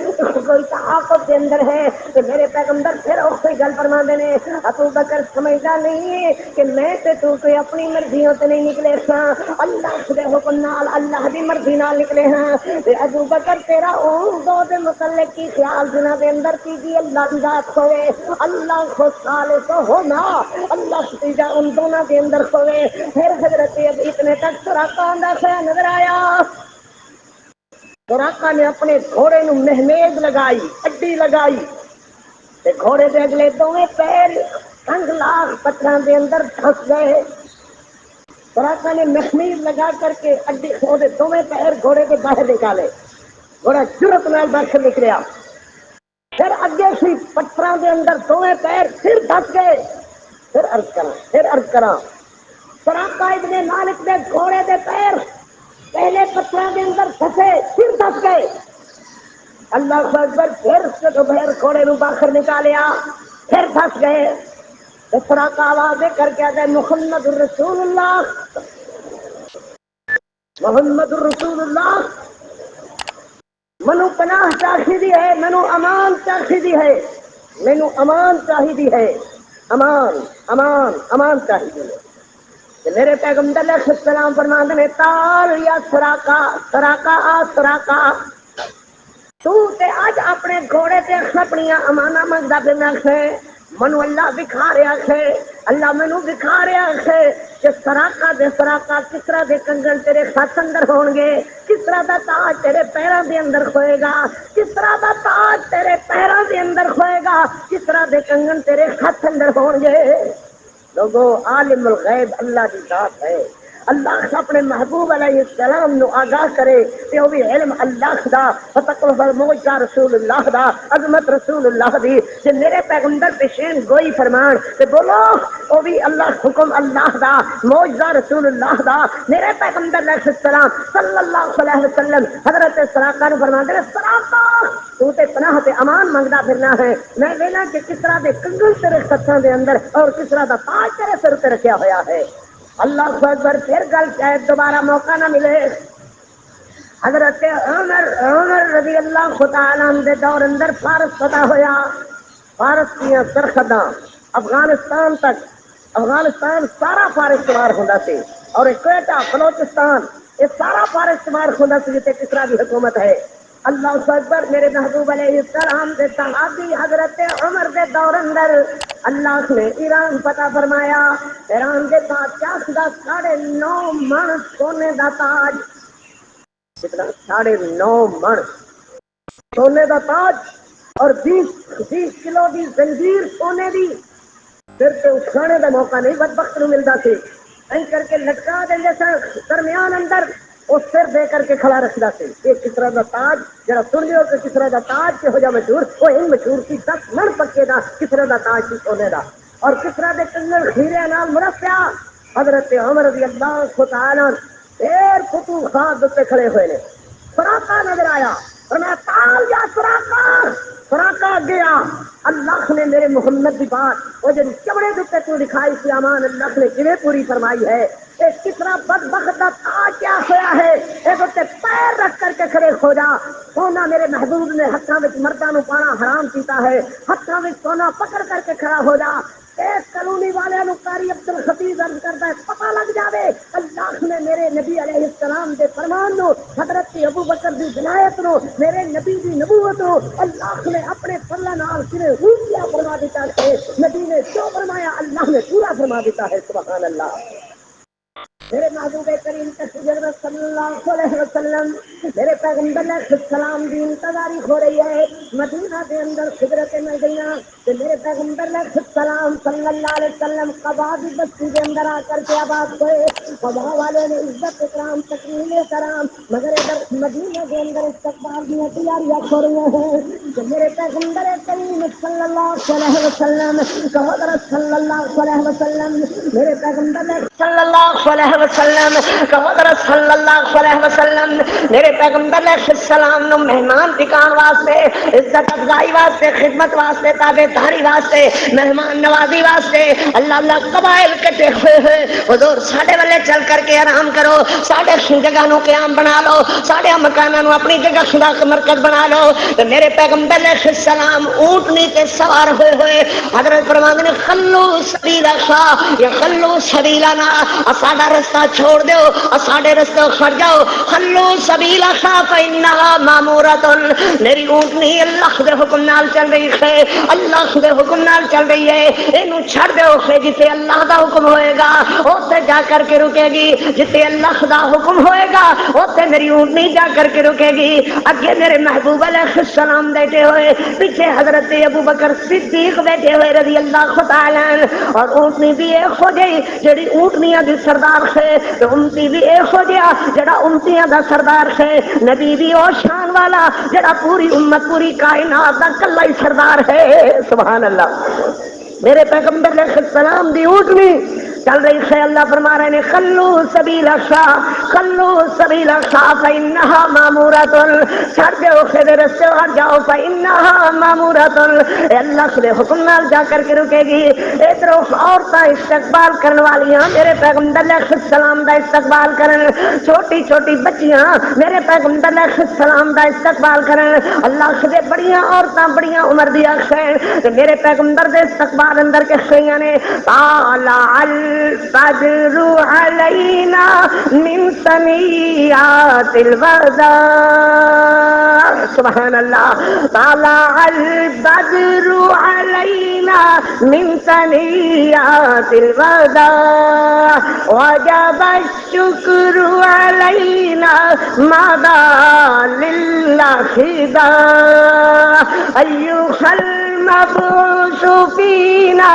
کوئی تعاقب کے اندر ہے تو میرے پیغمبر پھر کوئی گل فرما دینے ابو بکر سمجھتا نہیں کہ میں تے تو کوئی اپنی مرضیوں تے نہیں نکلے سا اللہ دے حکم نال اللہ دی مرضی نال نکلے ہاں تے ابو بکر تیرا اون دو دے متعلق کی خیال جنہاں دے اندر کی اللہ دی ذات ہوئے اللہ کو خالق ہونا اللہ تیجا ان دونوں کے اندر ہوئے پھر حضرت اتنے تک سراقہ اندر نظر آیا سراقہ نے اپنے گھوڑے نو مہمیز لگائی اڈی لگائی تے گھوڑے دے اگلے دونوں پیر سنگ لاکھ پتھراں دے اندر پھنس گئے سراقہ نے مہمیز لگا کر کے اڈی دے دونوں پیر گھوڑے کے باہر نکالے گھوڑا جرت نال باہر نکلیا پھر اگے سی پتھراں دے اندر دونوں پیر پھر پھنس گئے پھر عرض کراں سراقہ ابن مالک دے گھوڑے دے پیر پہلے پتھراں دے اندر پھنسے پھر پھنس گئے اللہ اکبر پھر بغیر گھوڑے نو باہر نکالیا پھر پھنس گئے سراقہ آواز کر کے آتا ہے محمد رسول اللہ محمد رسول اللہ منو پناہ چاہیے ہے منو امان چاہیے ہے مینو امان چاہیے ہے امان امان امان چاہیے کہ میرے پیغمبر علیہ السلام فرماتے ہیں تال یا سراقہ سراقہ آ سراقہ تو تے آج اپنے گھوڑے تے اپنی امانہ منگتا پھرنا ہے منو اللہ دکھا رہا ہے اللہ مینو دکھا رہا ہے کہ سراقہ دے سراقہ کس طرح دے کنگن تیرے ساتھ اندر ہون گے کس طرح دا تاج تیرے پیروں دے اندر ہوئے گا کس طرح دا تاج تیرے پیروں دے اندر ہوئے گا کس طرح دے کنگن تیرے ہاتھ اندر ہون گے لوگوں عالم الغیب اللہ کی ذات ہے اللہ اپنے محبوب علیہ السلام نو آگاہ کرے کہ وہ بھی علم اللہ دا فتقلب الموجہ رسول اللہ دا عظمت رسول اللہ دی کہ میرے پیغمبر پیشین گوئی فرمان کہ بولو وہ بھی اللہ حکم اللہ دا موجہ رسول اللہ دا میرے پیغمبر علیہ السلام صلی اللہ علیہ وسلم حضرت سراقہ نو فرمان دے سراقہ تو تے پناہ تے امان منگدا پھرنا ہے میں ویلا کہ کس طرح دے کنگن تیرے ہتھاں دے اندر اور کس طرح دا تاج تیرے سر تے رکھیا ہویا ہے اللہ اکبر پھر گل شاید دوبارہ موقع نہ ملے حضرت عمر رضی اللہ تعالیٰ عنہ دے دور اندر فارس فتح ہویا فارس کی سرحداں افغانستان تک افغانستان سارا فارس شمار ہوتا سی اور کوئٹہ بلوچستان یہ سارا فارس شمار ہوتا سی جتے کس طرح کی حکومت ہے اللہ اکبر میرے محبوب علیہ السلام دے صحابی حضرت عمر دے دور اندر اللہ نے ایران فتح فرمایا ایران کے بادشاہ دا 9.5 من سونے دا تاج کتنا 9.5 من سونے دا تاج اور 20 کلو دی زنجیر سونے دی پھر تو اٹھانے کا موقع نہیں بدبخت نو ملتا سی این کر کے لٹکا دیں سن درمیان اندر وہ سر دے کر کے کھڑا رکھتا سی یہ کس طرح کا تاج جرا سن لیو کہ کس طرح کا تاج کہ ہو جا مشہور وہ ان مشہور سی 10 من پکے دا کس طرح کا تاج سی سونے دا اور کس طرح کے کنگن کھیرے نال مرفیا حضرت عمر رضی اللہ تعالی پھر فتوحات دے کھڑے ہوئے نے سراقہ نظر آیا فرمایا تال یا سراقہ سراقہ گیا اللہ نے میرے محمد کی بات وہ جو چمڑے دے تو دکھائی سی امان اللہ نے کیویں پوری فرمائی ہے کتنا بدبخت آج کیا ہوا ہے ایک پیر رکھ کر کے کھڑے ہو جا سونا میرے محبوب نے ہاتھوں میں مردوں کو پانا حرام کیتا ہے ہاتھوں میں سونا پکڑ کر کے کھڑا ہو جا ایک کالونی والے قاری عبد الخطیب عرض کرتا ہے پتہ لگ جاوے اللہ نے میرے نبی علیہ السلام دے فرمان نو حضرت ابو بکر دی ولایت نو میرے نبی دی نبوت نو اللہ نے اپنے فضل نال کنے روپیہ فرما دیتا ہے نبی نے جو فرمایا اللہ نے پورا فرما دیتا ہے سبحان اللہ میرے محبوب کریم تشریف صلی اللہ علیہ وسلم میرے پیغمبر علیہ السلام کی انتظاری ہو رہی ہے مدینہ کے اندر سدرت مدینہ کہ میرے پیغمبر علیہ السلام صلی اللہ علیہ وسلم قبا کی بستی کے اندر آ کر کے آباد ہوئے قبا والے نے عزت اکرام تکریم کرام مگر ادھر مدینہ کے اندر استقبال کی تیاریاں ہو رہی ہیں کہ میرے پیغمبر کریم صلی اللہ علیہ وسلم صلی اللہ علیہ وسلم میرے پیغمبر صلی اللہ علیہ وسلم صلی اللہ علیہ وسلم میرے پیغمبر علیہ السلام نو مہمان ٹکان واسطے عزت افزائی واسطے خدمت واسطے تابع داری واسطے مہمان نوازی واسطے اللہ اللہ قبائل کٹے ہوئے ہیں حضور ساڈے والے چل کر کے آرام کرو ساڈے جگہ نو قیام بنا لو ساڈے مکاناں نو اپنی جگہ خدا کا مرکز بنا لو تو میرے پیغمبر علیہ السلام اونٹنی تے سوار ہوئے ہوئے حضرت فرماتے ہیں خلو سبیلا شاہ یا خلو سبیلنا ساڈا رستہ چھوڑ دیو ساڈے رستے کھڑ جاؤ خلو سبیلا شاہ فإنها مامورۃ میری اونٹنی اللہ دے حکم نال چل رہی ہے اللہ دے حکم نال چل رہی ہے اینو چھڑ دیو جتے اللہ دا حکم ہوئے گا اوتے جا کر کے رکے گی جتے اللہ دا حکم ہوئے گا اوتے میری اونٹنی جا کر کے رکے گی اگے میرے محبوب علیہ السلام بیٹھے ہوئے پیچھے حضرت ابو بکر صدیق بیٹھے ہوئے رضی اللہ تعالی عنہ اور اونٹنی بھی ایک ہو گئی جڑی اونٹنیاں دی سردار ہے امتی بھی ایک ہو گیا جڑا امتیاں دا سردار ہے نبی بھی او شان والا جڑا پوری امت پوری کائنات دا کلا ہی سردار ہے سبحان اللہ میرے پیغمبر علیہ السلام دی اونٹنی چل رہی ہے اللہ فرما رہے ہیں خلو سبیل شاہ خلو سبیل شاہ فإنها مامورۃ چھڑ دیو خدے رستے ہٹ جاؤ فإنها مامورۃ اللہ کے حکم نال جا کر کے رکے گی ادھر عورتاں استقبال کرنے والیاں میرے پیغمبر علیہ السلام دا استقبال کرن چھوٹی چھوٹی بچیاں میرے پیغمبر علیہ السلام دا استقبال کرن اللہ کے بڑیاں عورتاں بڑیاں عمر دی ہیں تے میرے پیغمبر دے استقبال اندر کے خیاں نے طالع البدر علینا من ثنیات الوداع سبحان اللہ طالع البدر علینا من ثنیات الوداع وجب الشکر علینا ماذا للہ خدا ایوہ المبعوث فینا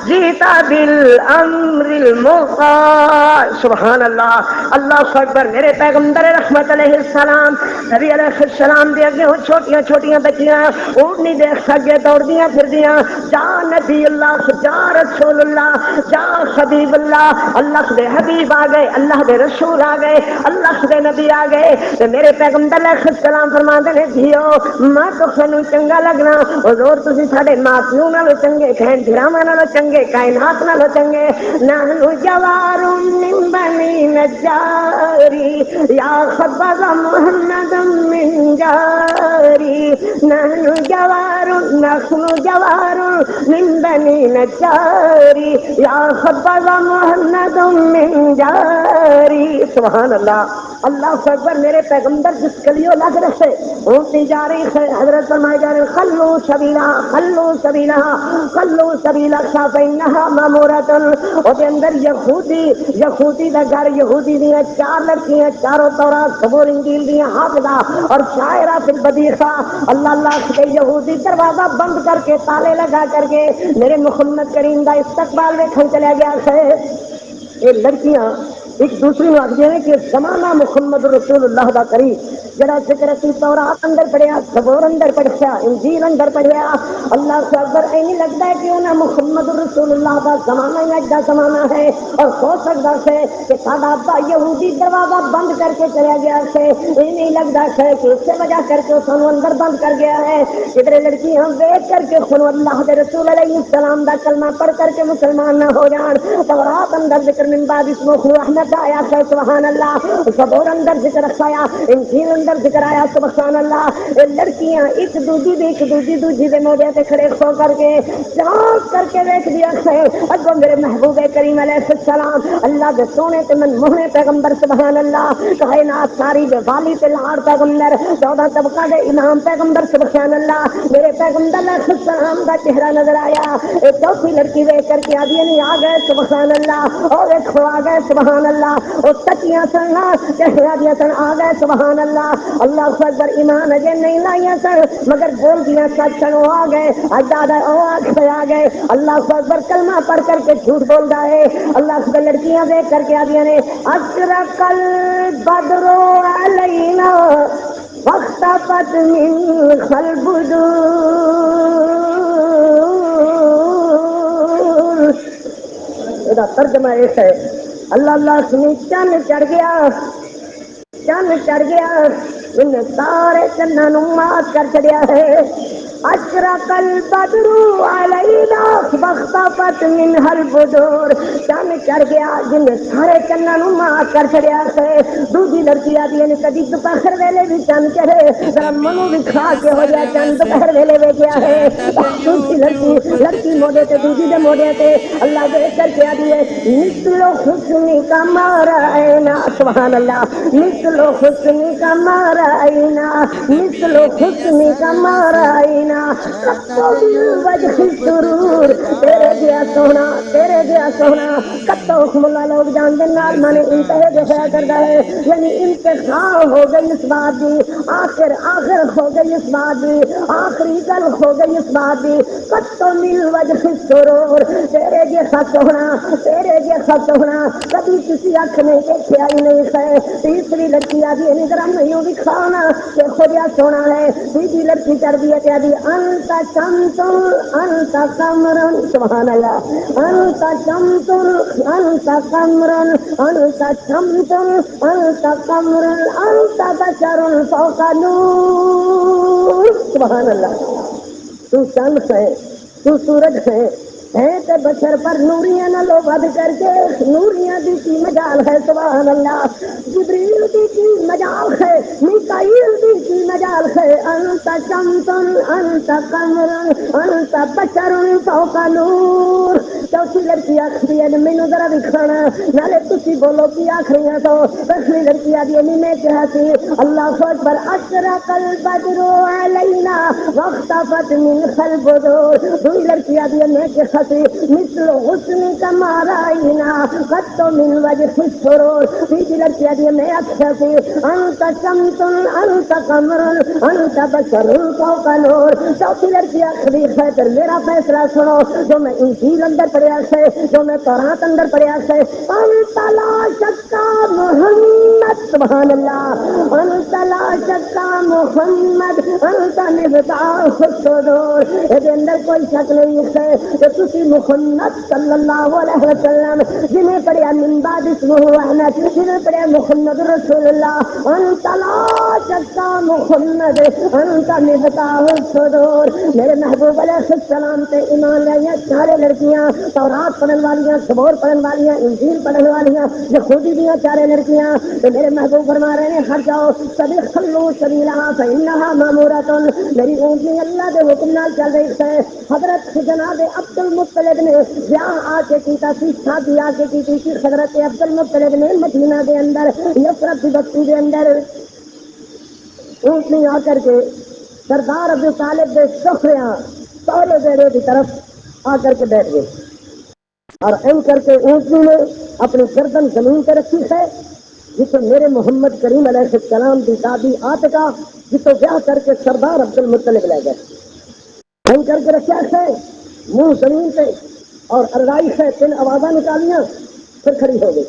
جیتا بالامر المطاع سبحان اللہ اللہ اکبر میرے پیغمبر رحمت علیہ السلام نبی علیہ السلام دے اگے چھوٹیاں چھوٹیاں بچیاں اونٹنی دے سگے دوڑدیاں پھردیاں جا نبی اللہ جا رسول اللہ جا حبیب اللہ اللہ دے حبیب آ گئے اللہ دے رسول آ گئے اللہ دے نبی آ گئے تے میرے پیغمبر علیہ السلام فرماندے نے جیو میں تو سانو چنگا لگنا حضور تسی ساڈے ماں پیو نالوں چنگے بہن بھراواں نالوں چنگے کائنات نالوں چنگے نحنو جوار من بنی نجاری یا خبر محمد من جاری نحنو جوار من بنی نجاری یا خبر محمد من جاری سبحان اللہ اللہ اکبر میرے پیغمبر جس کلیوں لگ رہے اونٹی جا رہی ہے حضرت فرمائے جا رہے خلو سبیلا خلو سبیلا خلو سبیلا فإنها مامورۃ او دے اندر یہودی دا گھر یہودی دیاں چار لڑکیاں چاروں تورات زبور انجیل دیاں حافظہ اور شاعرہ فی البدیخہ اللہ اللہ کے یہودی دروازہ بند کر کے تالے لگا کر کے میرے محمد کریم دا استقبال ویکھن چلا گیا ہے یہ لڑکیاں ایک دوسری کو آخری ہیں کہ زمانہ محمد رسول اللہ دا قریب جڑا ذکر اسی تورات اندر پڑھیا، زبور اندر پڑھیا، انجیل اندر پڑھیا، اللہ سے اکبر نہیں لگتا ہے کہ انہیں محمد رسول اللہ کا زمانہ ہی ایڈا زمانہ ہے، اور ہو سکتا ہے کہ ساڈا ابا یہودی دروازہ بند کر کے چلا گیا ہے، یہ نہیں لگتا ہے کہ اس سے وجہ کر کے سانو اندر بند کر گیا ہے، کدھر لڑکیاں دیکھ کر کے سنو اللہ کے رسول علیہ السلام دا کلمہ پڑھ کر کے مسلمان نہ ہو جان، تورات اندر ذکر من بعد اسمہ احمد آیا ہے سبحان اللہ، زبور اندر ذکر آیا، انجیل اندر ذکر آیا سبحان اللہ، لڑکیاں ایک دوجی دے موڈے تے کھڑے ہو کر کے چاک کر کے دیکھ دیا ہے اگو میرے محبوب کریم علیہ السلام اللہ دے سونے تے من موہنے پیغمبر سبحان اللہ، کائنات ساری دے والی تے لاڑ پیغمبر، 14 طبقہ دے امام پیغمبر سبحان اللہ، میرے پیغمبر علیہ السلام دا چہرہ نظر آیا، ایک چوتھی لڑکی دیکھ کر کے آدھی نہیں آ گئے سبحان اللہ، اور ایک آ گئے سبحان اللہ، اور تکیاں سن چہرہ دیا سن آ گئے سبحان اللہ، اللہ سے اکبر ایمان اجے نہیں لائیاں سن مگر بول دیا سچ سن وہ آ گئے، اجداد آ گئے، اللہ سے اکبر کلمہ پڑھ کر کے جھوٹ بول رہا ہے، اللہ سے لڑکیاں دیکھ کر کے آدھی نے اشرق البدر علینا واختفت من البدور، ترجمہ ایک ہے اللہ اللہ سنی چند چڑھ گیا، چند چڑھ گیا، ان سارے چنوں نو مات کر چڑیا ہے، اشرق البدر علینا واختفت منہ البدور، چند چڑھ گیا جن سارے چنوں نو مات کر چڑیا ہے، دوسری لڑکی آدی نے کدی دوپہر ویلے بھی چند چڑھے، ذرا منو بھی کھا کے ہو جائے چند دوپہر ویلے ویکیا ہے، دوسری لڑکی موڈے تے دوسری دے موڈے تے اللہ دیکھ کر کے آدھی ہے مثل حسن کا مارائنا سبحان اللہ، مثل حسن کا مارائنا، مثل حسن کا مارائنا، کتو وجہ سرور، تیرے دیا سونا، تیرے دیا سونا، کتو ملا لوگ جان دے نال مانے انتہے دکھایا کرتا ہے، یعنی انتخاب ہو گئی اس بات دی، آخر ہو گئی اس بات دی، آخری گل ہو گئی اس بات دی، کتو مل وجہ سرور، تیرے جیسا سونا، تیرے جیسا سونا کبھی کسی آنکھ نے دیکھا ہی نہیں ہے، تیسری لڑکی آدھی ہے ذرا نہیں بھی کھانا کہ خدا سونا ہے، تیسری لڑکی کر دی ہے آدھی انت چمتل انت کمرن سبحان اللہ، انت چمتل انت کمرن انت چمتل انت کمرن انت بشر فوق نور سبحان اللہ، تو چند ہے، تو سورج ہے تے بشر پر نوریاں نہ لو ود کر کے، نوریاں دی کی مجال ہے سبحان اللہ، جبریل دی کی مجال ہے، میکائیل دی کی مجال ہے، انت شمسن انت قمرن انت بشر فوق نور، چوتھی لڑکی آخری ہے مینوں ذرا دکھانا نالے تسی بولو کی آخری تو پچھلی لڑکی آدھی نہیں میں کہا سی اللہ اکبر اشرق البدر علینا واختفت من البدور، دوسری لڑکی آدھی میں کہا سی مثل حسن کا مارائنا قط من وجہ السرور، تیسری لڑکی آدھی میں اچھا سی انت شمس انت قمر انت بشر فوق نور، چوتھی لڑکی آخری ہے پھر میرا فیصلہ سنو، جو میں انجیل اندر پڑھیا سے، جو میں تورات اندر پڑھیا سے، انت لا شکا محمد سبحان اللہ، انت لا شکا محمد انت مفتاح الصدور، یہ اندر کوئی شک نہیں ہے کہ تسی محمد صلی اللہ علیہ وسلم جنہیں پڑھیا من بعد اسمہ احمد، جنہیں پڑھیا محمد رسول اللہ، انت لا شکا محمد انت مفتاح الصدور، میرے محبوب علیہ السلام تے ایمان لائیاں چارے لڑکیاں، تورات پڑھن والیاں، زبور پڑھن والیاں، انجیل پڑھن والیاں، یہودی دیاں چارے لڑکیاں، تو میرے محبوب فرما رہے ہیں ہٹ جاؤ سبخلو سبیلہا فإنہا مامورۃ، میری اونٹنی اللہ دے حکم نال چل رہی ہے، حضرت جناب عبد المطلب نے بیاہ آ کے کیتا سی، شادی آ کے کی تھی حضرت عبد المطلب نے مدینہ دے اندر یسرب کی بستی دے اندر اونٹنی آ کر کے سردار ابو طالب دے سخریاں سورے بیڑے کی طرف آ کر کے بیٹھ گئے، اور ایم کر کے اونٹنی نے اپنی گردن زمین پہ رکھی ہے، جسے میرے محمد کریم علیہ السلام کی دادی آتکا جسے بیاہ کر کے سردار عبد المطلب لے گئے، ایم کر کے رکھا ہے منہ زمین پہ اور ارڑائی سے 3 آوازاں نکالیاں، پھر کھڑی ہو گئی،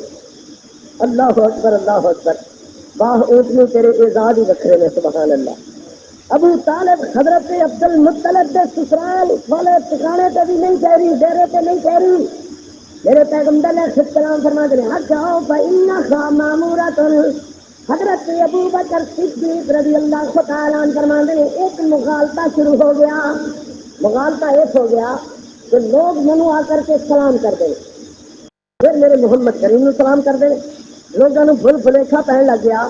اللہ اکبر اللہ اکبر، واہ اونٹنی تیرے اعزاز ہی وکھرے نے سبحان اللہ. ابو طالب حضرت عبد المطلب کے سسرال والے ٹھکانے پہ بھی نہیں کہہ رہی, ڈیرے پہ نہیں کہہ رہی. میرے پیغمبر علیہ السلام فرماتے ہیں ہٹاؤ فإنها مامورۃ. حضرت ابو بکر صدیق رضی اللہ تعالیٰ عنہ فرماتے ہیں ایک مغالطہ شروع ہو گیا. مغالطہ ایک ہو گیا کہ لوگ منو آ کر کے سلام کر دیں, پھر میرے محمد کریم سلام کر دیں. لوگوں نے بھول بھلیکھا پہن لگ گیا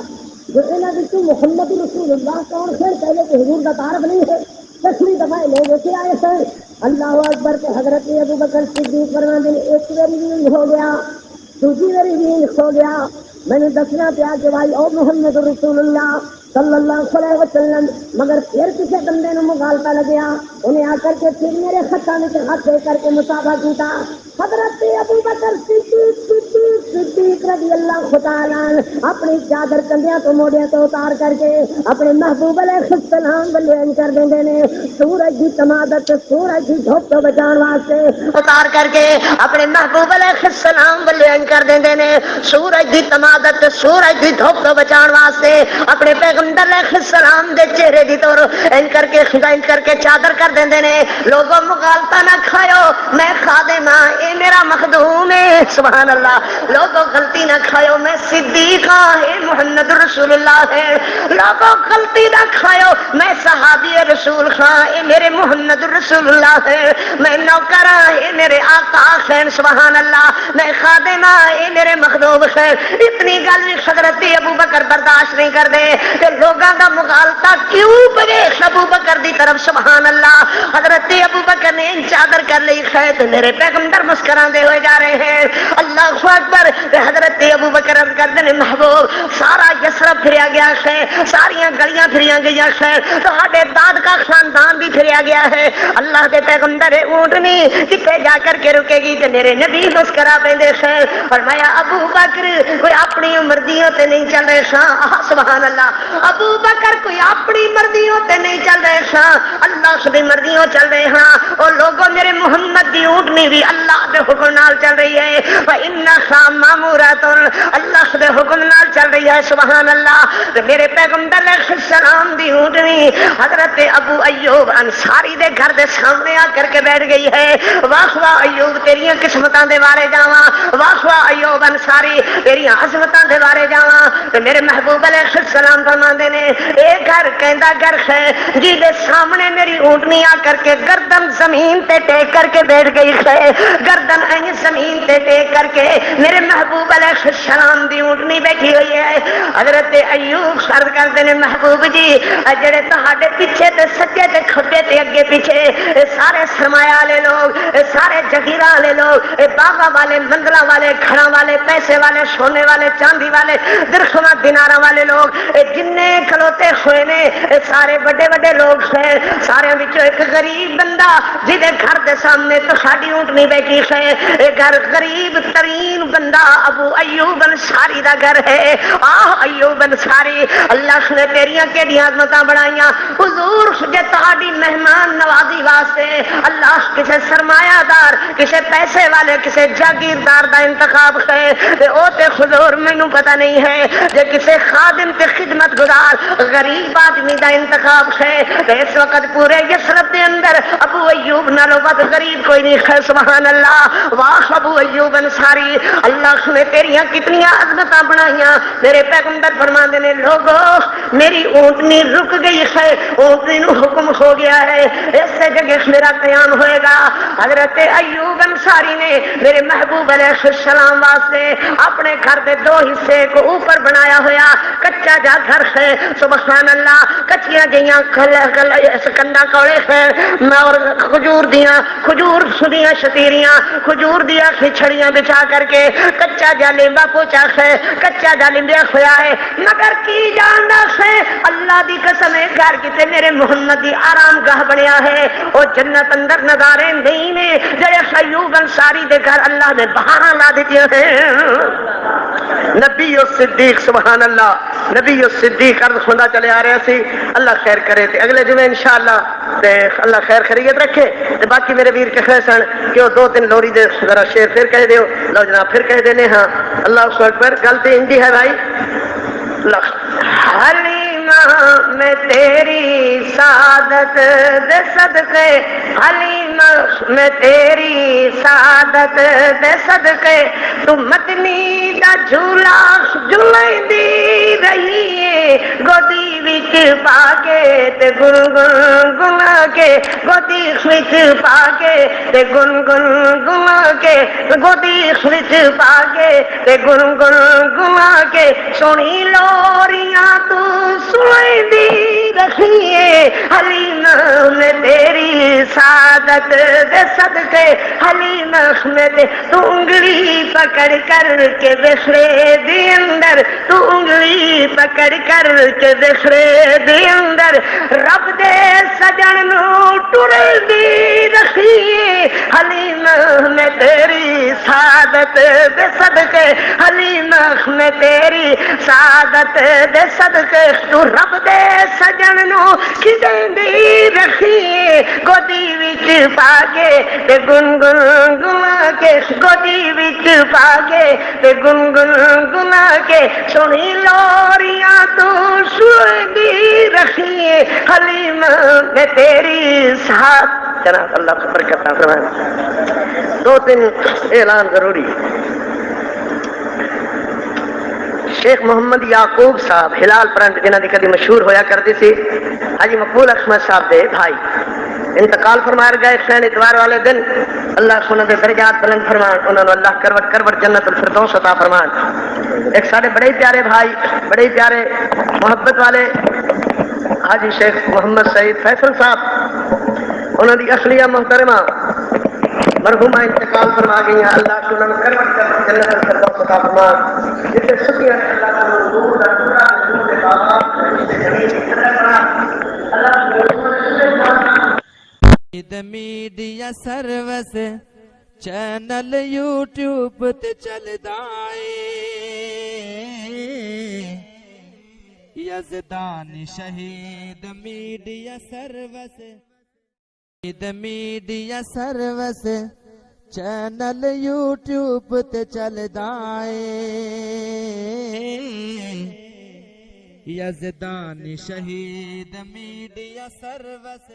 جو انہوں محمد رسول اللہ کون سے پہلے تو حضور کا تعارف نہیں ہے. پچھلی دفعہ لوگ ایسے آئے تھے اللہ اکبر کے حضرت ابو بکر صدیق فرماتے ہیں ایک میری دین ہو گیا, دوسری میری دین ہو گیا. میں نے دسنا پیا کہ بھائی او محمد رسول اللہ صلی اللہ علیہ وسلم, مگر پھر کسی بندے نے مغالطہ لگیا, انہیں آ کر کے پھر میرے خطہ میں ہاتھ دے کر کے مصافحہ کیتا. حضرت ابو بکر صدیق رضی اللہ تعالیٰ اپنی چادر کندھیاں تو موڑیاں تو اتار کر کے اپنے محبوب علیہ السلام بلین کر دیں نے. سورج کی تمادت سورج کی دھوپ تو بچان واسطے اتار کر کے اپنے محبوب علیہ السلام بلین کر دیں نے. سورج کی تمادت سورج کی دھوپ تو بچان واسطے اپنے پیغمبر علیہ السلام دے چہرے دی طور ان کر کے چادر کر دیں نے. لوگوں مغالطہ نہ کھایو, میں خادم ہاں, اے میرا مخدوم ہے سبحان اللہ. لوگوں غلطی نہ کھایو, میں صدیق ہاں, اے محمد رسول اللہ ہے. لوگوں غلطی نہ کھایو, میں صحابی رسول خان, اے میرے محمد رسول اللہ ہے. میں نوکر ہاں, اے میرے آقا ہیں سبحان اللہ. میں خادم ہاں, اے میرے مخدوم ہیں. اتنی گل حضرت ابو بکر برداشت نہیں کر دے کہ لوگوں کا مغالطہ کیوں پڑے ابو بکر دی طرف سبحان اللہ. حضرت ابو بکر نے چادر کر لی ہے تو میرے پیغمبر مسکراندے ہوئے جا رہے ہیں. اللہ اکبر. حضرت ابو بکر کرتے ہیں محبوب سارا یسرب پھریا گیا ہے, ساریاں گلیاں پھریا گیا ہے, ساڈے داد کا خاندان بھی پھریا گیا ہے. اللہ کے پیغمبر اونٹنی کتنے جا کر کے رکے گی تو میرے نبی مسکرا پہ ہیں. فرمایا ابو بکر کوئی اپنی مرضیوں تے نہیں چل رہے شاہ سبحان اللہ. ابو بکر کوئی اپنی مرضیوں تے نہیں چل رہے شاہ, اللہ کی مرضیوں چل رہے ہاں. اور لوگوں میرے محمد دی اونٹنی بھی اللہ کے حکم نال چل رہی ہے. فإنها مامورۃ, اللہ کے حکم نال چل رہی ہے سبحان اللہ. میرے پیغمبر علیہ السلام دی اونٹنی حضرت ابو ایوب انصاری دے گھر دے سامنے آ کر کے بیٹھ گئی ہے. واہ واہ ایوب تیریاں قسمتاں دے بارے جاواں, واہ واہ ایوب انصاری تیریاں عظمتاں دے بارے جاواں. تے میرے محبوب علیہ السلام فرماندے نے اے گھر کہندا گھر ہے جی دے سامنے میری اونٹنی آ کر کے گردن زمین تے ٹیک کر کے بیٹھ گئی ہے. گردن این زمین تے ٹیک کر کے میرے محبوب علیہ السلام دی اونٹنی بیٹھی ہوئی ہے. حضرت ایوب عرض کرتے ہیں محبوب جی جڑے تہاڈے پیچھے تے سجے تے کھبے تے اگے پیچھے سارے سرمایہ والے لوگ, سارے جگیرہ والے لوگ, باغاں والے, منزلاں والے, گھراں والے, پیسے والے, سونے والے, چاندی والے, درخواں دیناراں والے لوگ جننے کھلوتے ہوئے نے سارے بڑے بڑے لوگ ہیں. سارے وچوں ایک غریب بندہ جہدے گھر دے سامنے تو ساڈی اونٹنی بیٹھی ہے, گھر غریب ترین بندہ ابو ایوب انصاری دا گھر ہے. ایوب انصاری اللہ نے تیریاں کیڑیاں عظمتاں بڑھائیاں. حضور جے تہاڈی مہمان نوازی واسطے اللہ کسے سرمایہ دار, کسے پیسے والے, کسے جاگیردار دا انتخاب ہے تے او تے حضور مینوں پتہ نہیں ہے. جے کسے خادم تے خدمت گزار غریب آدمی دا انتخاب ہے تے اس وقت پورے یسرب دے اندر ابو ایوب نالوں ود غریب کوئی نہیں ہے سبحان اللہ. واہ ابو ایوب انصاری اللہ نے تیریاں کتنیاں عظمتاں بنائیاں. میرے پیغمبر فرماندے نے لوگو میری اونٹنی رک گئی ہے, اونٹنی نو حکم ہو گیا ہے, اس سے جگہ میرا قیام ہوئے گا. حضرت ایوب انصاری نے میرے محبوب علیہ السلام واسطے اپنے گھر دے دو حصے کو اوپر بنایا ہوا کچا جا گھر ہے سبحان اللہ. کچیاں جیاں کنڈا کوڑے ہیں اور کھجور دیاں شتیریاں کھجور دیا کھچڑیاں بچھا کر کے کچا جا لیمبا پوچا ہے, کچا جا لمبیا کھویا ہے. مگر کی جاندا ہے اللہ دی قسم ہے گھر کتے میرے محمد دی آرام گاہ بنیا ہے. اور جنت اندر نظارے نہیں نے جڑے ایوب انصاری دے گھر اللہ نے بہاراں لا دتی ہیں. نبی و صدیق سبحان اللہ, نبی و صدیق عرض خدا چلے آ رہے سی. اللہ خیر کرے تے اگلے جمعے انشاءاللہ تے اللہ خیر خیریت رکھے. تے باقی میرے ویر کہے سن کہ وہ دو تین لوری دے ذرا شیر پھر کہہ دیو. لو جناب پھر کہہ دینے ہاں. اللہ اکبر. گل تے انجی ہے بھائی حلیمہ میں تیری سعادت دے صدقے، حلیمہ میں تیری سعادت دے صدقے، تو مدنی دا جھولا جھولیندی رہی ہے، گودی وچ پا کے تے گن گن گنا کے، گودی وچ پا کے تے گن گن گنا کے، گودی وچ پا کے تے گن گن گنا کے، سونی لوریاں تو سنیندی رکھیے، حلیمہ میں تیری سعادت دے صدقے، حلیمہ میں تو انگلی پکڑ کر کے بخرے دے اندر، تو انگلی پکڑ کر کے بخرے دے اندر، رب دے سجن نو ٹرے دی رکھیے، حلیمہ میں تیری سعادت دے صدقے، حلیمہ میں تیری سعادت دے صدقے، تو رب دے سجن نو کدیں دی رکھیے، گودی وچ پا کے تے گن گن گنا کے، گودی وچ پا کے تے گن گن گنا کے، سونی لوریاں تو سنیندی رکھیے، حلیمہ میں تیری ساتھ جناب اللہ کو برکت عطا فرمائے۔ دو تین اعلان ضروری۔ شیخ محمد یعقوب صاحب ہلال پرنٹ جنہ دی کدی مشہور ہویا کرتی سی، حاجی مقبول احمد صاحب دے بھائی انتقال فرما گئے شہن اتوار والے دن، اللہ سنت درجات بلند فرمان، انہوں نے اللہ کروٹ کروٹ جنت الفردوس عطا فرمان۔ ایک سارے بڑے پیارے بھائی، بڑے پیارے محبت والے حاجی شیخ محمد سعید فیصل صاحب، انہوں دی اصلیہ محترمہ مرحومہ انتقال فرما گئی ہیں، اللہ سنن کروٹ کروٹ جنت الفردوس عطا فرمان۔ جسے شکریہ اللہ کا نور دا ٹکڑا نور دے بابا اس زمین کی قدر بنا میڈیا سروس چینل یوٹیوب تے چلدا اے، یزدان شہید media service, media service channel YouTube تے چلدا اے، یزدان شہید میڈیا سروس۔